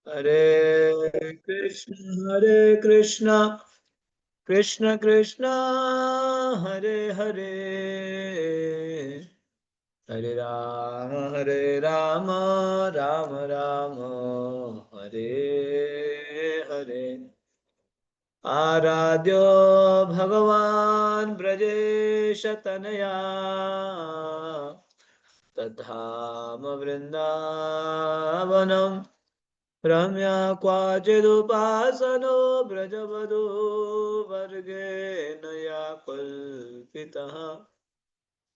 हरे कृष्णा कृष्ण कृष्ण हरे हरे, हरे राम राम राम हरे हरे। आराध्यो भगवान् ब्रजेश तनया, तद्धाम वृन्दावनम् रम्या क्वाचिदुपासनो ब्रजवधू वर्गेण या कल्पितः।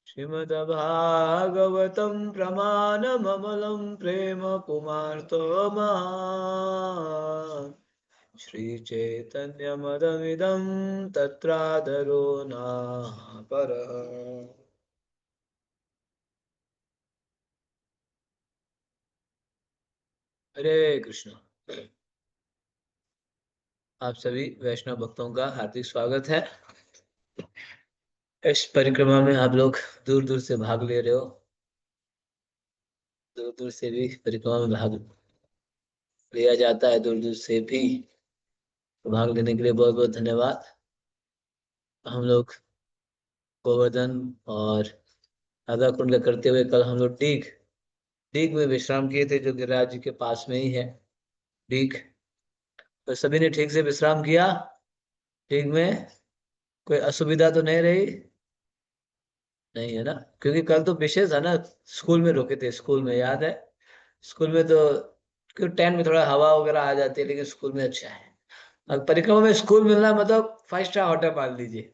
श्रीमद्भागवतं प्रमाणममलं प्रेम पुमार्तो महान्। श्रीचैतन्यमदमिदं तत्रादरो न परः। हरे कृष्ण। आप सभी वैष्णव भक्तों का हार्दिक स्वागत है। इस परिक्रमा में आप लोग दूर दूर से भाग ले रहे हो, दूर दूर से भी परिक्रमा में भाग लिया जाता है, दूर दूर से भी। तो भाग लेने के लिए बहुत बहुत धन्यवाद। हम लोग गोवर्धन और राधा कुंड करते हुए कल हम लोग डीग डीग में विश्राम किए थे, जो गिरिराज जी के पास में ही है डीग। तो सभी ने ठीक से विश्राम किया। डीग में कोई असुविधा तो नहीं रही? नहीं है ना, क्योंकि कल तो विशेष है ना, स्कूल में रुके थे। स्कूल में याद है, स्कूल में तो क्योंकि टेंट में थोड़ा हवा वगैरह आ जाती है, लेकिन स्कूल में अच्छा है। अब परिक्रमा में स्कूल मिलना मतलब 5 स्टार होटल मान लीजिए।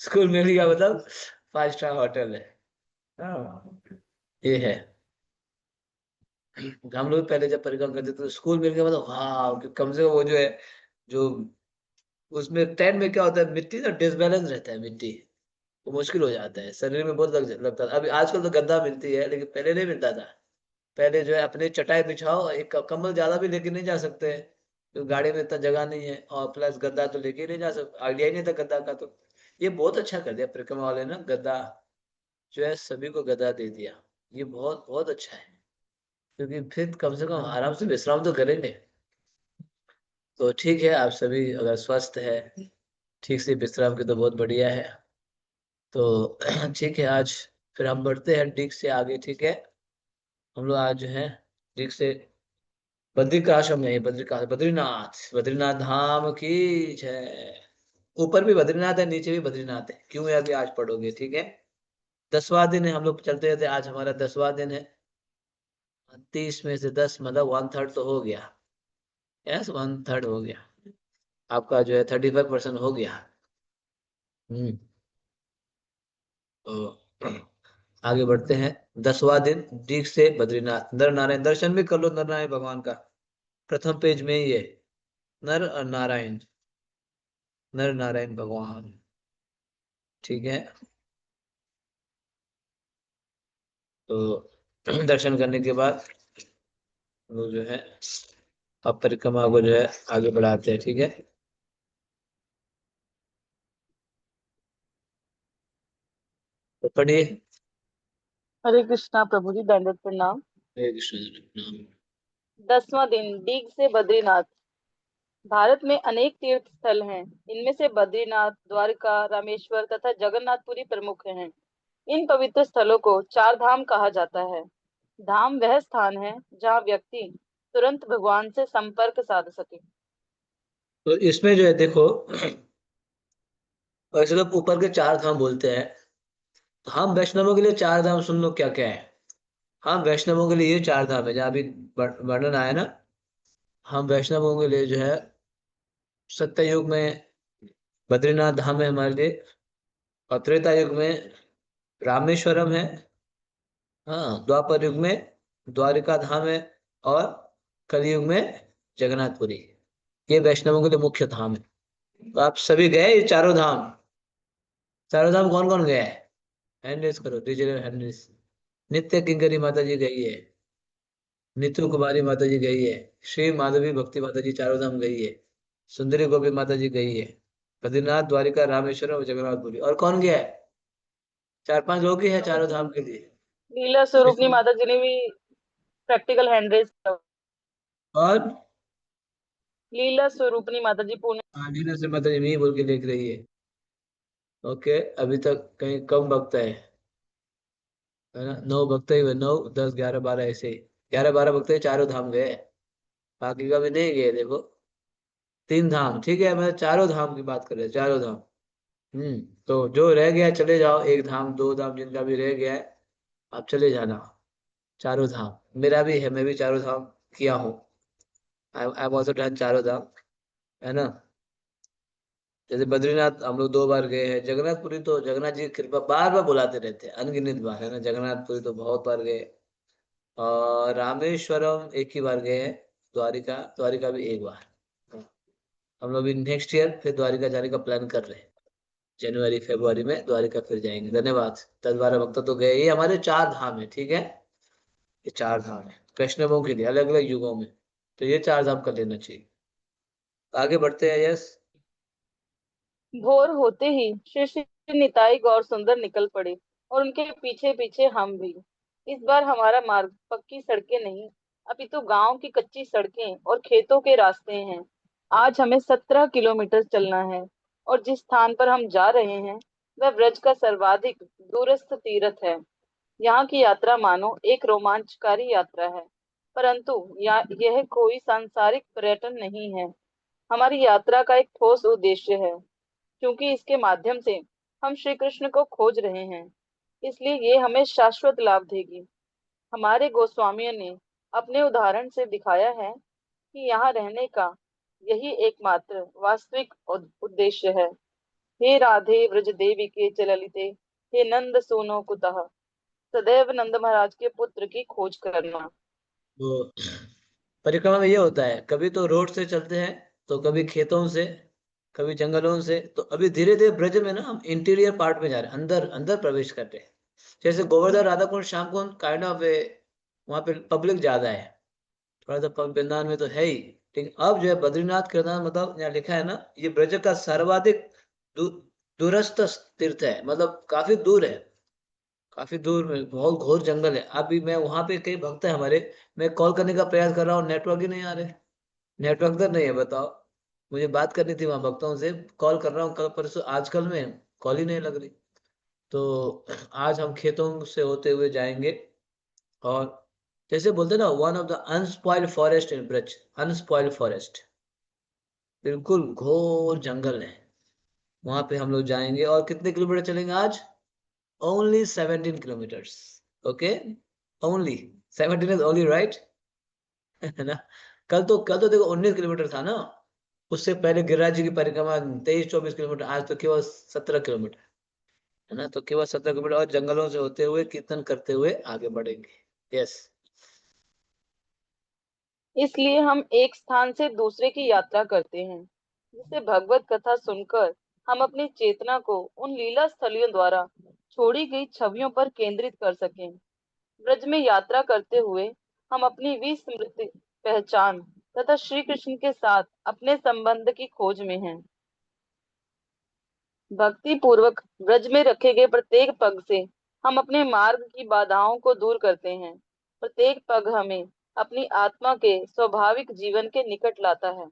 स्कूल मिल गया मतलब 5 स्टार होटल है। हाँ, ये है। हम लोग पहले जब परिक्रमा करते थे तो स्कूल मिल गया मतलब हाँ, कि कम से कम वो जो है, जो उसमें टेंट में क्या होता है, मिट्टी ना डिसबैलेंस रहता है, मिट्टी वो मुश्किल हो जाता है, शरीर में बहुत लगता था। अभी आजकल तो गद्दा मिलती है, लेकिन पहले नहीं मिलता था। पहले जो है अपने चटाई बिछाओ, एक कंबल ज्यादा भी लेके नहीं जा सकते, तो गाड़ी में इतना जगह नहीं है, और प्लस गद्दा तो लेके नहीं जा सकते, आइडिया ही नहीं था गद्दा का। तो ये बहुत अच्छा कर दिया परिक्रमा वाले ना, गद्दा जो है सभी को गद्दा दे दिया। ये बहुत बहुत अच्छा है, क्योंकि फिर कम से कम आराम से विश्राम तो करेंगे। तो ठीक है, आप सभी अगर स्वस्थ है, ठीक से विश्राम की तो बहुत बढ़िया है। तो ठीक है, आज फिर हम बढ़ते हैं ठीक से आगे। ठीक है, हम लोग आज जो है ठीक से बद्रिकाश्रम नहीं, बद्रिकाश्रम बद्रीनाथ, बद्रीनाथ धाम की जय। ऊपर भी बद्रीनाथ है, नीचे भी बद्रीनाथ है, क्यों है अभी आज पढ़ोगे। ठीक है, 10वां दिन है, हम लोग चलते रहते, आज हमारा 10वां दिन है। 30 में से 10 मतलब 1/3 तो हो गया। यस, 1/3 हो गया आपका, जो है 35% हो गया। हम्म। तो आगे बढ़ते हैं। 10वां दिन ठीक से बद्रीनाथ, नर नारायण दर्शन भी कर लो, नर नारायण भगवान का। प्रथम पेज में ही है, नर और नारायण, नर नारायण भगवान। ठीक है, तो दर्शन करने के बाद वो जो है अब परिक्रमा को जो है आगे बढ़ाते हैं। ठीक है, तो पढ़िए। हरे कृष्णा प्रभु जी, दंडवत प्रणाम। हरे कृष्ण जी। 10वां दिन डीग से बद्रीनाथ। भारत में अनेक तीर्थ स्थल हैं। इनमें से बद्रीनाथ, द्वारका, रामेश्वर तथा जगन्नाथपुरी प्रमुख हैं। इन पवित्र स्थलों को चार धाम कहा जाता है। धाम वह स्थान है जहाँ व्यक्ति तुरंत भगवान से संपर्क साध सके। तो इसमें जो है देखो, वैसे लोग ऊपर के 4 धाम बोलते हैं, तो हम वैष्णवों के लिए 4 धाम सुन लो क्या क्या है। हम वैष्णवों के लिए ये 4 धाम है, जहाँ अभी वर्णन आया ना। हम वैष्णवों के लिए जो है सत्य युग में बद्रीनाथ धाम है हमारे लिए, और त्रेता युग में रामेश्वरम है, हाँ, द्वापर युग में द्वारिका धाम है, और कलयुग में जगन्नाथपुरी। ये वैष्णवों के लिए मुख्य धाम है। तो आप सभी गए ये चारों धाम? चारों धाम कौन कौन गया है? हैंडरेस करो, डिजिटल हैंडरेस। नित्य किंकरी माता जी गई है, नितु कुमारी माता जी गई है, श्री माधवी भक्ति माता जी चारों धाम गई है, सुंदरी गोपी माता जी गई है, बद्रीनाथ, द्वारिका, रामेश्वरम और जगन्नाथपुरी। और कौन गया है? 4-5 लोग ही है चारों धाम के लिए। लीला स्वरूपनी माता जी ने भी प्रैक्टिकल हैंड रेस किया। और लीला स्वरूपनी माता जी पुणे। लीला से माता जी नहीं बोल के लिख रही है। ओके, अभी तक कहीं कम वक्त है ना, 9 वक्त ही हुए, 9, 10, 11, 12 ऐसे ही। 11, 12 वक्त चारों धाम गए, बाकी का भी नहीं गए देखो। 3 धाम ठीक है, मैं चारों धाम की बात कर रहे हैं, चारों धाम। हम्म। तो जो रह गया है, चले जाओ, 1 धाम 2 धाम जिनका भी रह गया है, आप चले जाना। चारों धाम मेरा भी है, मैं भी चारों धाम किया हूँ। आई एम ऑल्सो डन चारों धाम, है ना। जैसे बद्रीनाथ हम लोग 2 बार गए हैं, जगन्नाथपुरी तो जगन्नाथ जी की कृपा बार बार बुलाते रहते हैं, अनगिनत बार, है ना। जगन्नाथपुरी तो बहुत बार गए। और रामेश्वरम एक ही बार गए हैं। द्वारिका, द्वारिका भी 1 बार। हम लोग भी नेक्स्ट ईयर फिर द्वारिका जाने का प्लान कर रहे हैं। जनवरी फरवरी में द्वारिका फिर जाएंगे। धन्यवाद। 10, 12 वक्त तो गए, ये हमारे 4 धाम है, ठीक है। ये 4 धाम है वैष्णवों के लिए, अलग अलग युगों में। तो ये 4 धाम कर लेना चाहिए। आगे बढ़ते हैं, यस। भोर होते ही श्री श्री निताई गौर सुंदर निकल पड़े और उनके पीछे पीछे हम भी। इस बार हमारा मार्ग पक्की सड़कें नहीं, अपितु गांव की कच्ची सड़कें और खेतों के रास्ते हैं। आज हमें 17 किलोमीटर चलना है और जिस स्थान पर हम जा रहे हैं वह ब्रज का सर्वाधिक दूरस्थ तीर्थ है। यहाँ की यात्रा मानो एक रोमांचकारी यात्रा है, परंतु यह कोई सांसारिक पर्यटन नहीं है। हमारी यात्रा का एक ठोस उद्देश्य है, क्योंकि इसके माध्यम से हम श्री कृष्ण को खोज रहे हैं, इसलिए ये हमें शाश्वत लाभ देगी। हमारे गोस्वामियों ने अपने उदाहरण से दिखाया है कि यहाँ रहने का यही एकमात्र वास्तविक उद्देश्य है। हे राधे व्रज देवी के चललिते, हे नंद सोनो कुतः, सदैव नंद महाराज के पुत्र की खोज करना। तो परिक्रमा में ये होता है, कभी तो रोड से चलते हैं, तो कभी खेतों से, कभी जंगलों से। तो अभी धीरे धीरे ब्रज में ना हम इंटीरियर पार्ट में जा रहे हैं, अंदर अंदर प्रवेश कर रहे हैं। जैसे गोवर्धन राधा कुंड श्याम कुंड काइंड ऑफ, वहाँ पे पब्लिक ज्यादा है। थोड़ा सा वृंदावन में तो है ही, लेकिन अब जो है बद्रीनाथ केदारनाथ, मतलब यहाँ लिखा है ना, ये ब्रज का सर्वाधिक दू, दूरस्थ तीर्थ है, मतलब काफी दूर है। काफी दूर में बहुत घोर जंगल है। अभी मैं वहां पे, कई भक्त है हमारे, मैं कॉल करने का प्रयास कर रहा हूँ, नेटवर्क ही नहीं आ रहे। नेटवर्क तो नहीं है, बताओ। मुझे बात करनी थी वहां भक्तों से, कॉल कर रहा हूँ कल परसों, आजकल में कॉल ही नहीं लग रही। तो आज हम खेतों से होते हुए जाएंगे। और जैसे बोलते हैं ना, one of the unspoiled forest in Braj, unspoiled forest, बिल्कुल घोर जंगल है। वहां पे हम लोग जाएंगे। और कितने किलोमीटर चलेंगे आज? Only 17 kilometres. Okay, only 17 is only, right. है ना। कल तो देखो 19 किलोमीटर था ना। उससे पहले गिरिराज जी की परिक्रमा 23, 24 किलोमीटर, आज तो केवल 17 किलोमीटर। है ना, तो केवल 17 किलोमीटर, और जंगलों से होते हुए कीर्तन करते हुए आगे बढ़ेंगे। यस। इसलिए हम एक स्थान से दूसरे की यात्रा करते हैं, जिससे भगवत कथा सुनकर हम अपनी चेतना को उन लीला स्थलियों द्वारा छोड़ी गई छवियों पर केंद्रित कर सकें। ब्रज में यात्रा करते हुए हम अपनी विस्मृति पहचान तथा श्री कृष्ण के साथ अपने संबंध की खोज में हैं। भक्ति पूर्वक ब्रज में रखे गए प्रत्येक पग से हम अपने मार्ग की बाधाओं को दूर करते हैं। प्रत्येक पग हमें अपनी आत्मा के स्वाभाविक जीवन के निकट लाता है।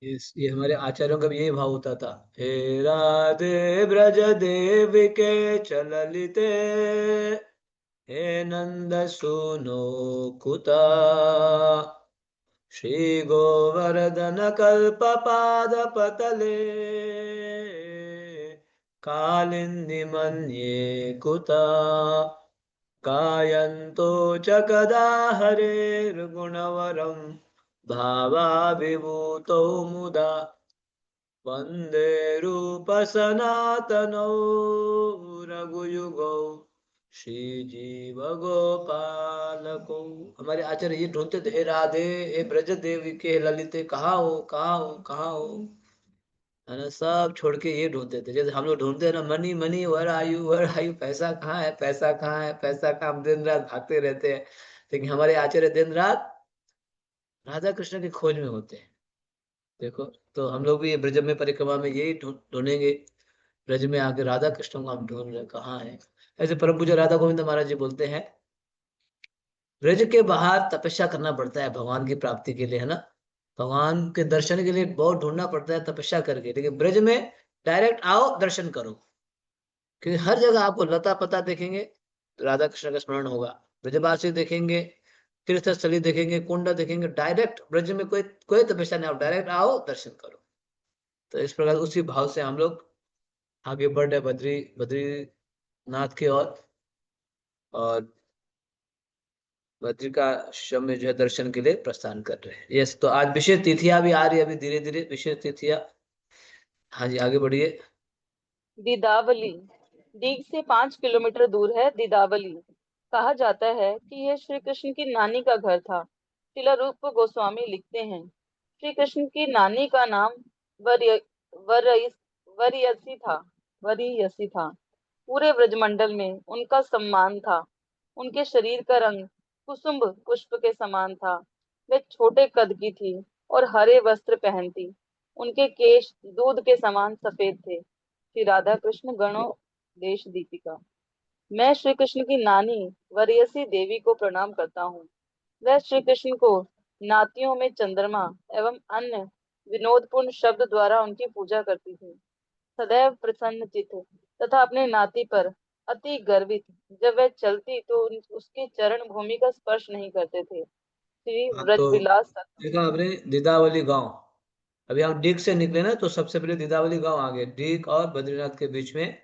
ये हमारे आचार्यों का भी यही भाव होता था। हे राधे ब्रज देव के चललिते, हे नंद सुनो कुता, श्री गोवर्धन कल्प पाद पतले, कालिंदी मन्ये कुता, गायन्तो च कदा हरेर्गुणवरं, भावाभिभूतौ मुदा, वन्दे रूपसनातनौ रघुयुगौ, श्रीजीव गोपालको। हमारे आचार्य ये ढूंढते थे, हे राधे, हे ब्रज देवी के ललिते, कहाँ हो, कहाँ हो, कहाँ हो। है ना, सब छोड़ के ये ढूंढते थे, जैसे हम लोग ढूंढते हैं ना, मनी मनी वर आयु, वर आयु, पैसा कहाँ है, पैसा कहाँ है, पैसा कहाँ, हम दिन रात भागते रहते हैं। लेकिन हमारे आचार्य दिन रात राधा कृष्ण की खोज में होते हैं। देखो, तो हम लोग भी ये ब्रज में परिक्रमा में यही ढूंढेंगे। ब्रज में आके राधा कृष्ण को हम ढूंढ रहे हैं, कहाँ है। ऐसे परम पूज्य राधा गोविंद महाराज जी बोलते हैं, ब्रज के बाहर तपस्या करना पड़ता है भगवान की प्राप्ति के लिए, है ना। भगवान के दर्शन के लिए बहुत ढूंढना पड़ता है तपस्या करके, लेकिन ब्रज में डायरेक्ट आओ दर्शन करो। क्योंकि हर जगह आपको लता पता देखेंगे तो राधा कृष्ण का स्मरण होगा, ब्रजवासी देखेंगे, तीर्थ स्थली देखेंगे, कुंड देखेंगे, डायरेक्ट ब्रज में कोई कोई तपस्या नहीं, आप डायरेक्ट आओ दर्शन करो। तो इस प्रकार उसी भाव से हम लोग आगे बढ़ रहे बद्रीनाथ की ओर, और बद्रिकाश्रम में जो है दर्शन के लिए प्रस्थान कर रहे हैं। यस, तो आज विशेष तिथियां भी आ रही है, अभी धीरे धीरे विशेष तिथियां। हाँ जी, आगे बढ़िए। दीदावली। दीग से 5 किलोमीटर दूर है दीदावली। कहा जाता है कि यह श्री कृष्ण की नानी का घर था। श्रील रूप गोस्वामी लिखते हैं, श्री कृष्ण की नानी का नाम वर्य वर्यस वर्यसी था वरीयसी था। पूरे ब्रजमंडल में उनका सम्मान था। उनके शरीर का रंग कुसुम्भ पुष्प के समान था। वे छोटे कद की थी और हरे वस्त्र पहनती। उनके केश दूध के समान सफेद थे। श्री राधा कृष्ण गणो देश दीपिका। मैं श्री कृष्ण की नानी वरीयसी देवी को प्रणाम करता हूँ। वह श्री कृष्ण को नातियों में चंद्रमा एवं अन्य विनोदपूर्ण शब्द द्वारा उनकी पूजा करती थी। सदैव प्रसन्न चित्त तथा अपने नाती पर अति गर्वित, जब वह चलती तो उसके चरण भूमि का स्पर्श नहीं करते थे। श्री हाँ, तो व्रजविलास तत्व। देखा आपने दीदावली गांव। अभी हम डीग से निकले ना, तो सबसे पहले दीदावली गांव आ गए, डीग और बद्रीनाथ के बीच में।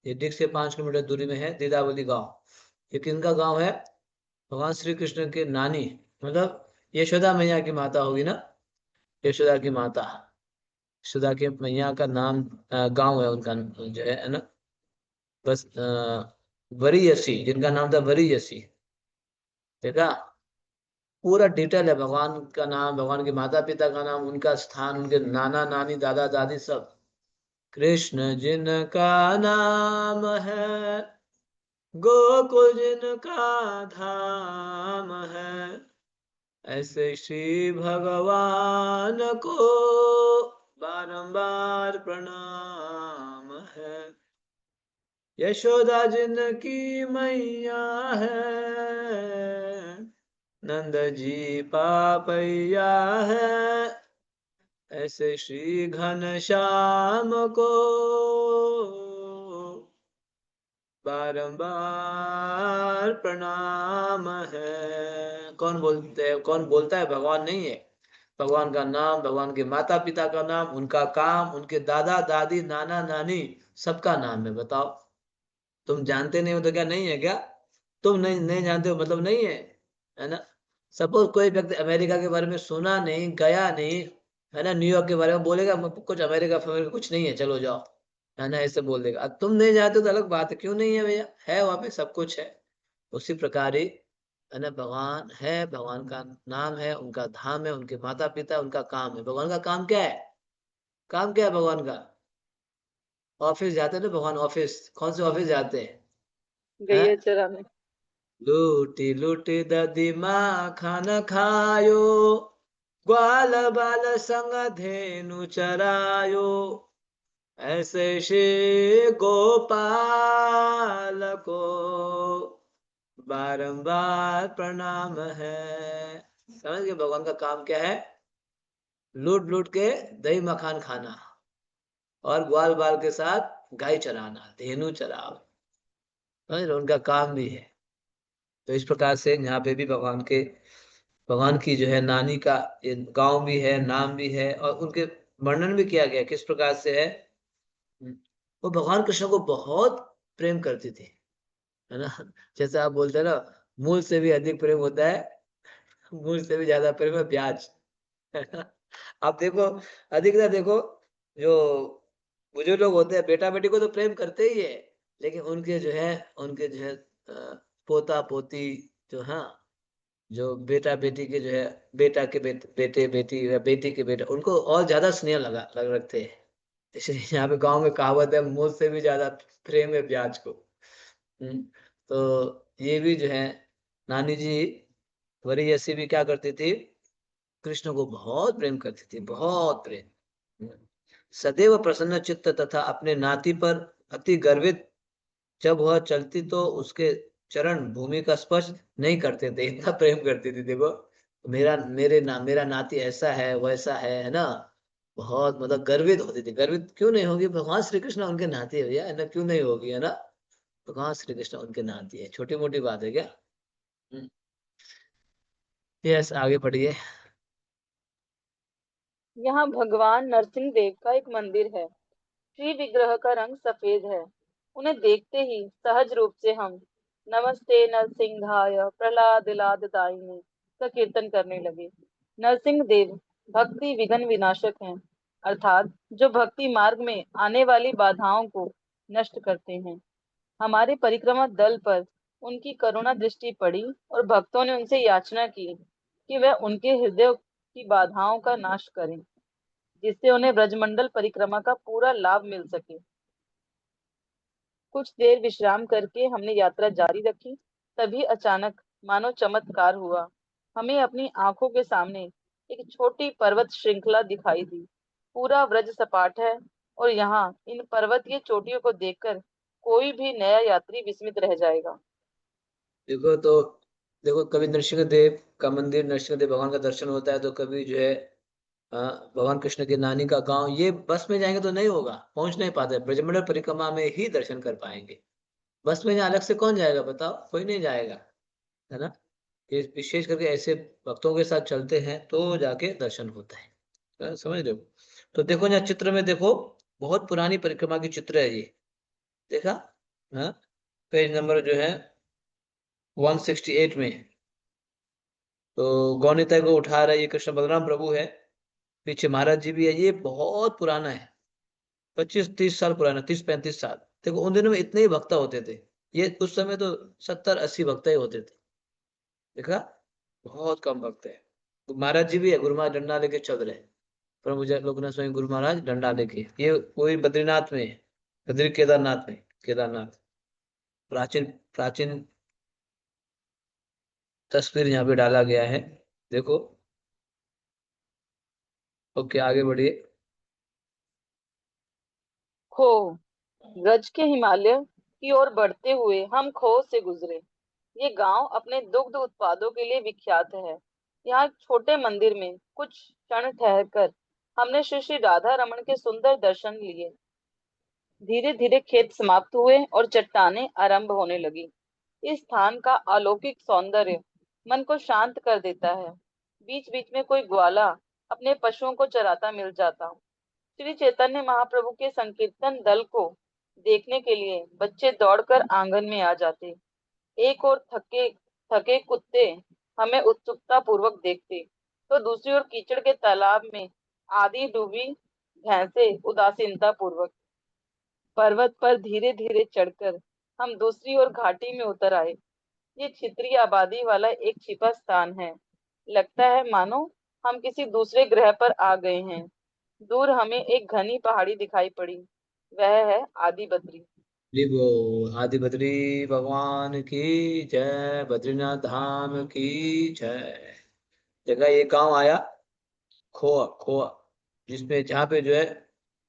ये डीग से 5 किलोमीटर दूरी में है दीदावली गांव। ये किनका गांव है? भगवान श्री कृष्ण के नानी, मतलब यशोदा मैया की माता होगी ना, यशोदा की माता, यशोदा के मैया का नाम गांव है उनका, जो है ना। बस वरीयसी, जिनका नाम था वरीयसी। देखा, पूरा डिटेल है, भगवान का नाम, भगवान के माता पिता का नाम, उनका स्थान, उनके नाना नानी दादा दादी सब। कृष्ण जिनका नाम है, गोकुल जिनका धाम है, ऐसे श्री भगवान को बारंबार प्रणाम है। यशोदा जिनकी मैया है, नंद जी पापैया है, ऐसे श्री घनश्याम को बारंबार प्रणाम है। कौन बोलते हैं, कौन बोलता है? भगवान नहीं है। भगवान का नाम, भगवान के माता पिता का नाम, उनका काम, उनके दादा दादी नाना नानी, सबका नाम है। बताओ, तुम जानते नहीं हो तो क्या नहीं है क्या? तुम नहीं नहीं जानते हो मतलब नहीं है ना। सपोज कोई व्यक्ति अमेरिका के बारे में सुना नहीं, गया नहीं, है ना, न्यूयॉर्क के बारे में बोलेगा कुछ अमेरिका फमेरिका कुछ नहीं है, चलो जाओ, है ना, ऐसे बोल देगा। अब तुम नहीं जानते तो अलग बात है, क्यों नहीं है भैया, है वहां पे सब कुछ है। उसी प्रकार ही, है ना, भगवान है, भगवान का नाम है, उनका धाम है, उनके माता पिता, उनका काम है। भगवान का काम क्या है? काम क्या है भगवान का? ऑफिस जाते हैं ना भगवान, ऑफिस, कौन से ऑफिस जाते हैं? हैं? गैया चराने। लूटी लूटी ददी माखन खायो, ग्वाल बाल संग धेनु चरायो, ऐसे श्री गोपाल को बारंबार प्रणाम है। समझ गए भगवान का काम क्या है? लूट लूट के दही मखान खाना, और ग्वाल बाल के साथ गाय चराना, धेनु चराओ। समझ रहे? उनका काम भी है। तो इस प्रकार से यहाँ पे भी भगवान की जो है नानी का ये गांव भी है, नाम भी है, और उनके वर्णन भी किया गया किस प्रकार से है। वो भगवान कृष्ण को बहुत प्रेम करती थी, है ना। जैसे आप बोलते हैं ना, मूल से भी अधिक प्रेम होता है, मूल से भी ज्यादा प्रेम है प्याज। आप देखो, अधिकतर देखो, जो बुजुर्ग लोग होते हैं बेटा बेटी को तो प्रेम करते ही है, लेकिन उनके जो है पोता पोती, जो, हाँ, जो बेटा बेटी के जो है, बेटा के बेटे बेटी या बेटी के बेटा, उनको और ज्यादा स्नेह लग रखते हैं। इसलिए यहाँ पे गांव में कहावत है, मुझ से भी ज्यादा प्रेम है प्याज को। तो ये भी जो है, नानी जी वरी जैसी भी क्या करती थी, कृष्ण को बहुत प्रेम करती थी, बहुत प्रेम। सदैव प्रसन्न चित्त तथा अपने नाती पर अति गर्वित, जब वह चलती तो उसके चरण भूमि का स्पर्श नहीं करते थे, इतना प्रेम करती थी। देखो, मेरा नाती ऐसा है, वैसा है ना। बहुत मतलब गर्वित होती थी। गर्वित क्यों नहीं होगी, भगवान श्री कृष्ण उनके नाती है भैया, है ना, क्यों नहीं होगी, है ना। भगवान श्री कृष्ण उनके नाती है, छोटी मोटी बात है क्या। यस, आगे पढ़िए। यहाँ भगवान नरसिंह देव का एक मंदिर है। श्री विग्रह का रंग सफेद है। उन्हें देखते ही सहज रूप से हम नमस्ते नरसिंहाय प्रहलादिलादिदायिने का कीर्तन करने लगे। नरसिंह देव भक्ति विघ्न विनाशक हैं, अर्थात जो भक्ति मार्ग में आने वाली बाधाओं को नष्ट करते हैं। हमारे परिक्रमा दल पर उनकी करुणा दृष्टि पड़ी और भक्तों ने उनसे याचना की कि वह उनके हृदय की बाधाओं का नाश करें, जिससे उन्हें ब्रजमंडल परिक्रमा का पूरा लाभ मिल सके। कुछ देर विश्राम करके हमने यात्रा जारी रखी। तभी अचानक मानो चमत्कार हुआ। हमें अपनी आंखों के सामने एक छोटी पर्वत श्रृंखला दिखाई दी। पूरा व्रज सपाट है और यहाँ इन पर्वतीय चोटियों को देखकर कोई भी नया यात्री विस्मित रह जाएगा। देखो तो, देखो कभी नरसिंह देव का मंदिर, नरसिंह देव भगवान का दर्शन होता है, तो कभी जो है भगवान कृष्ण की नानी का गांव। ये बस में जाएंगे तो नहीं होगा, पहुंच नहीं पाते, ब्रजमंडल परिक्रमा में ही दर्शन कर पाएंगे। बस में यहाँ अलग से कौन जाएगा बताओ, कोई नहीं जाएगा, है ना। ये विशेष करके ऐसे भक्तों के साथ चलते हैं तो जाके दर्शन होता है। समझ रहे हो। तो देखो यहाँ चित्र में देखो, बहुत पुरानी परिक्रमा की चित्र है ये। देखा, हाँ, पेज नंबर जो है 168 में। तो गौनिता को उठा रहा है, ये कृष्ण बलराम प्रभु है। पीछे महाराज जी भी है। ये बहुत पुराना है, 25-30 साल पुराना, 30-35 साल। देखो उन दिनों में इतने ही भक्ता होते थे। ये उस समय तो 70-80 भक्ता ही होते थे। देखा, बहुत कम भक्त है। तो महाराज जी भी है, गुरु महाराज डंडा लेके चल रहे हैं। प्रभु लोकनाथ स्वामी गुरु महाराज डंडा लेके। ये कोई बद्रीनाथ में है, बद्री केदारनाथ में, केदारनाथ। प्राचीन प्राचीन तस्वीर यहाँ पे डाला गया है, देखो। ओके, आगे बढ़िए। खो। ब्रज के हिमालय की ओर बढ़ते हुए हम खो से गुजरे। ये गांव अपने दुग्ध उत्पादों के लिए विख्यात है। यहाँ एक छोटे मंदिर में कुछ क्षण ठहरकर हमने श्री श्री राधा रमन के सुंदर दर्शन लिए। धीरे धीरे खेत समाप्त हुए और चट्टानें आरंभ होने लगी। इस स्थान का अलौकिक सौंदर्य मन को शांत कर देता है। बीच बीच में कोई ग्वाला अपने पशुओं को चराता मिल जाता। श्री चैतन्य महाप्रभु के संकीर्तन दल को देखने के लिए बच्चे दौड़कर आंगन में आ जाते। एक और थके थके कुत्ते हमें उत्सुकता पूर्वक देखते, तो दूसरी ओर कीचड़ के तालाब में आधी डूबी भैंसें उदासीनता पूर्वक। पर्वत पर धीरे धीरे चढ़कर हम दूसरी ओर घाटी में उतर आए। ये क्षेत्रीय आबादी वाला एक छिपा स्थान है। लगता है मानो हम किसी दूसरे ग्रह पर आ गए हैं। दूर हमें एक घनी पहाड़ी दिखाई पड़ी। वह है आदि बद्री। वो आदि बद्री भगवान की जय, बद्रीनाथ धाम की जय। जगह ये गांव आया, खोआ, खोआ, जिसमें जहाँ पे जो है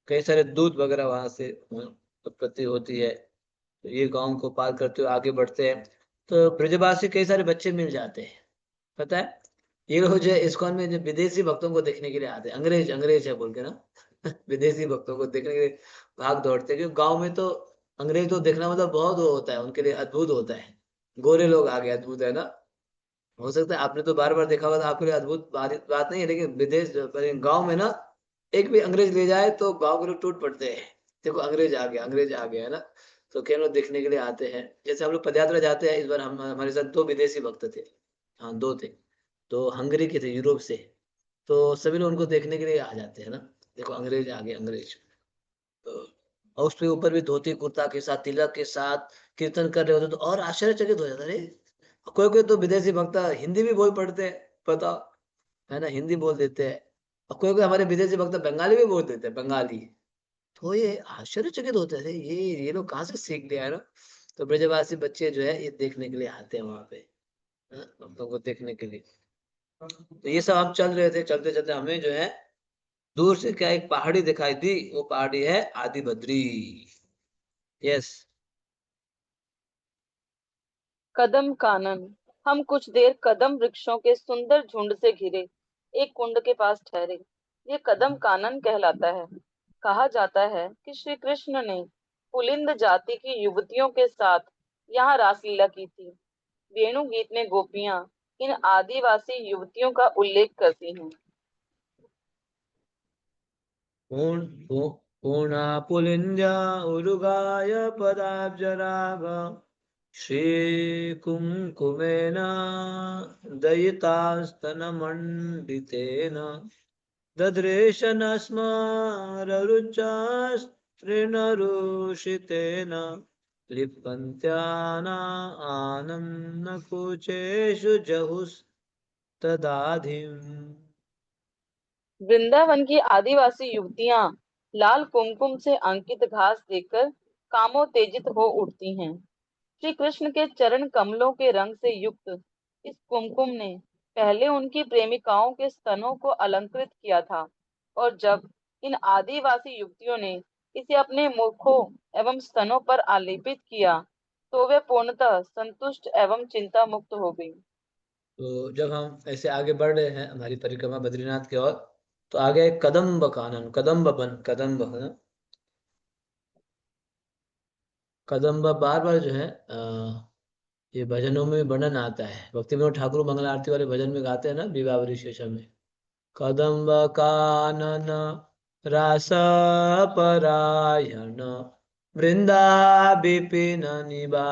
कई सारे दूध वगैरह वहां से उत्पत्ति होती है। तो ये गांव को पार करते हुए आगे बढ़ते हैं, तो ब्रजवासी कई सारे बच्चे मिल जाते हैं। पता है, ये लोग जो है इस्कॉन में जो विदेशी भक्तों को देखने के लिए आते हैं, अंग्रेज अंग्रेज है बोल के ना। विदेशी भक्तों को देखने के लिए भाग दौड़ते हैं, क्योंकि गांव में तो अंग्रेज तो देखना मतलब बहुत वो होता है उनके लिए, अद्भुत होता है। गोरे लोग आ गए, अद्भुत है ना। हो सकता है आपने तो बार बार देखा होगा, तो आपके लिए अद्भुत बात नहीं है, लेकिन विदेश गांव में ना, एक भी अंग्रेज ले जाए तो गांव के लोग टूट पड़ते हैं। देखो अंग्रेज आ गया, अंग्रेज आ गया, है ना। तो कई लोग देखने के लिए आते हैं। जैसे हम लोग पदयात्रा जाते हैं, इस बार हम हमारे साथ 2 विदेशी भक्त थे। हाँ, 2 थे। तो हंगरी के थे, यूरोप से। तो सभी लोग उनको देखने के लिए आ जाते हैं ना। देखो अंग्रेज आ गए, अंग्रेज। तो और उसके ऊपर भी धोती कुर्ता के साथ, तिलक के साथ कीर्तन कर रहे होते, तो और आश्चर्यचकित हो जाता है। अरे, कोई कोई तो विदेशी भक्त हिंदी भी बोल पड़ते हैं, बताओ, है ना, हिंदी बोल देते हैं। और कोई कोई हमारे विदेशी भक्त बंगाली भी बोल देते हैं, बंगाली। तो ये आश्चर्यचकित होते थे, ये लोग कहाँ से सीख लिया, है ना। तो ब्रजवासी बच्चे जो है ये देखने के लिए आते हैं वहां पे, हाँ, भक्तों को देखने के लिए। तो ये सब हम चल रहे थे, चलते चलते हमें जो है दूर से क्या एक पहाड़ी दिखाई दी। वो पहाड़ी है आदि बद्री। यस। कदम कानन। हम कुछ देर कदम वृक्षों के सुंदर झुंड से घिरे एक कुंड के पास ठहरे। ये कदम कानन कहलाता है। कहा जाता है कि श्री कृष्ण ने पुलिंद जाति की युवतियों के साथ यहाँ रासलीला की थी। वेणु गीत में गोपियां इन आदिवासी युवतियों का उल्लेख करती हैं। पूर्णा पुलिंद्या उरुगाय पदाब्जराग श्रीकुङ्कुमेन दयितास्तनमण्डितेन ददृशनस्माररुचास्त्रिणरुषितेन लिप्यन्त्यानानन्दकुचेषु जहुस्तदाधिम्। वृंदावन की आदिवासी युवतियां लाल कुमकुम से अंकित घास देखकर कामोत्तेजित हो उठती हैं। श्री कृष्ण के चरण कमलों के रंग से युक्त इस कुमकुम ने पहले उनकी प्रेमिकाओं के स्तनों को अलंकृत किया था, और जब इन आदिवासी युवतियों ने इसे अपने मुखों एवं स्तनों पर आलेपित किया, तो वे पूर्णतः संतुष्ट एवं चिंता मुक्त हो गई। तो जब हम ऐसे आगे बढ़ रहे हैं हमारी परिक्रमा बद्रीनाथ की ओर, तो आगे कदम्ब कानन, कदम्ब वन, कदम्ब है ना, कदम्ब बार बार जो है ये भजनों में वर्णन आता है। भक्ति विनोद ठाकुर मंगल आरती वाले भजन में गाते हैं ना, विवाह शेषम में, कदम्ब कानन रास परायण वृंदा विपिन निवासी।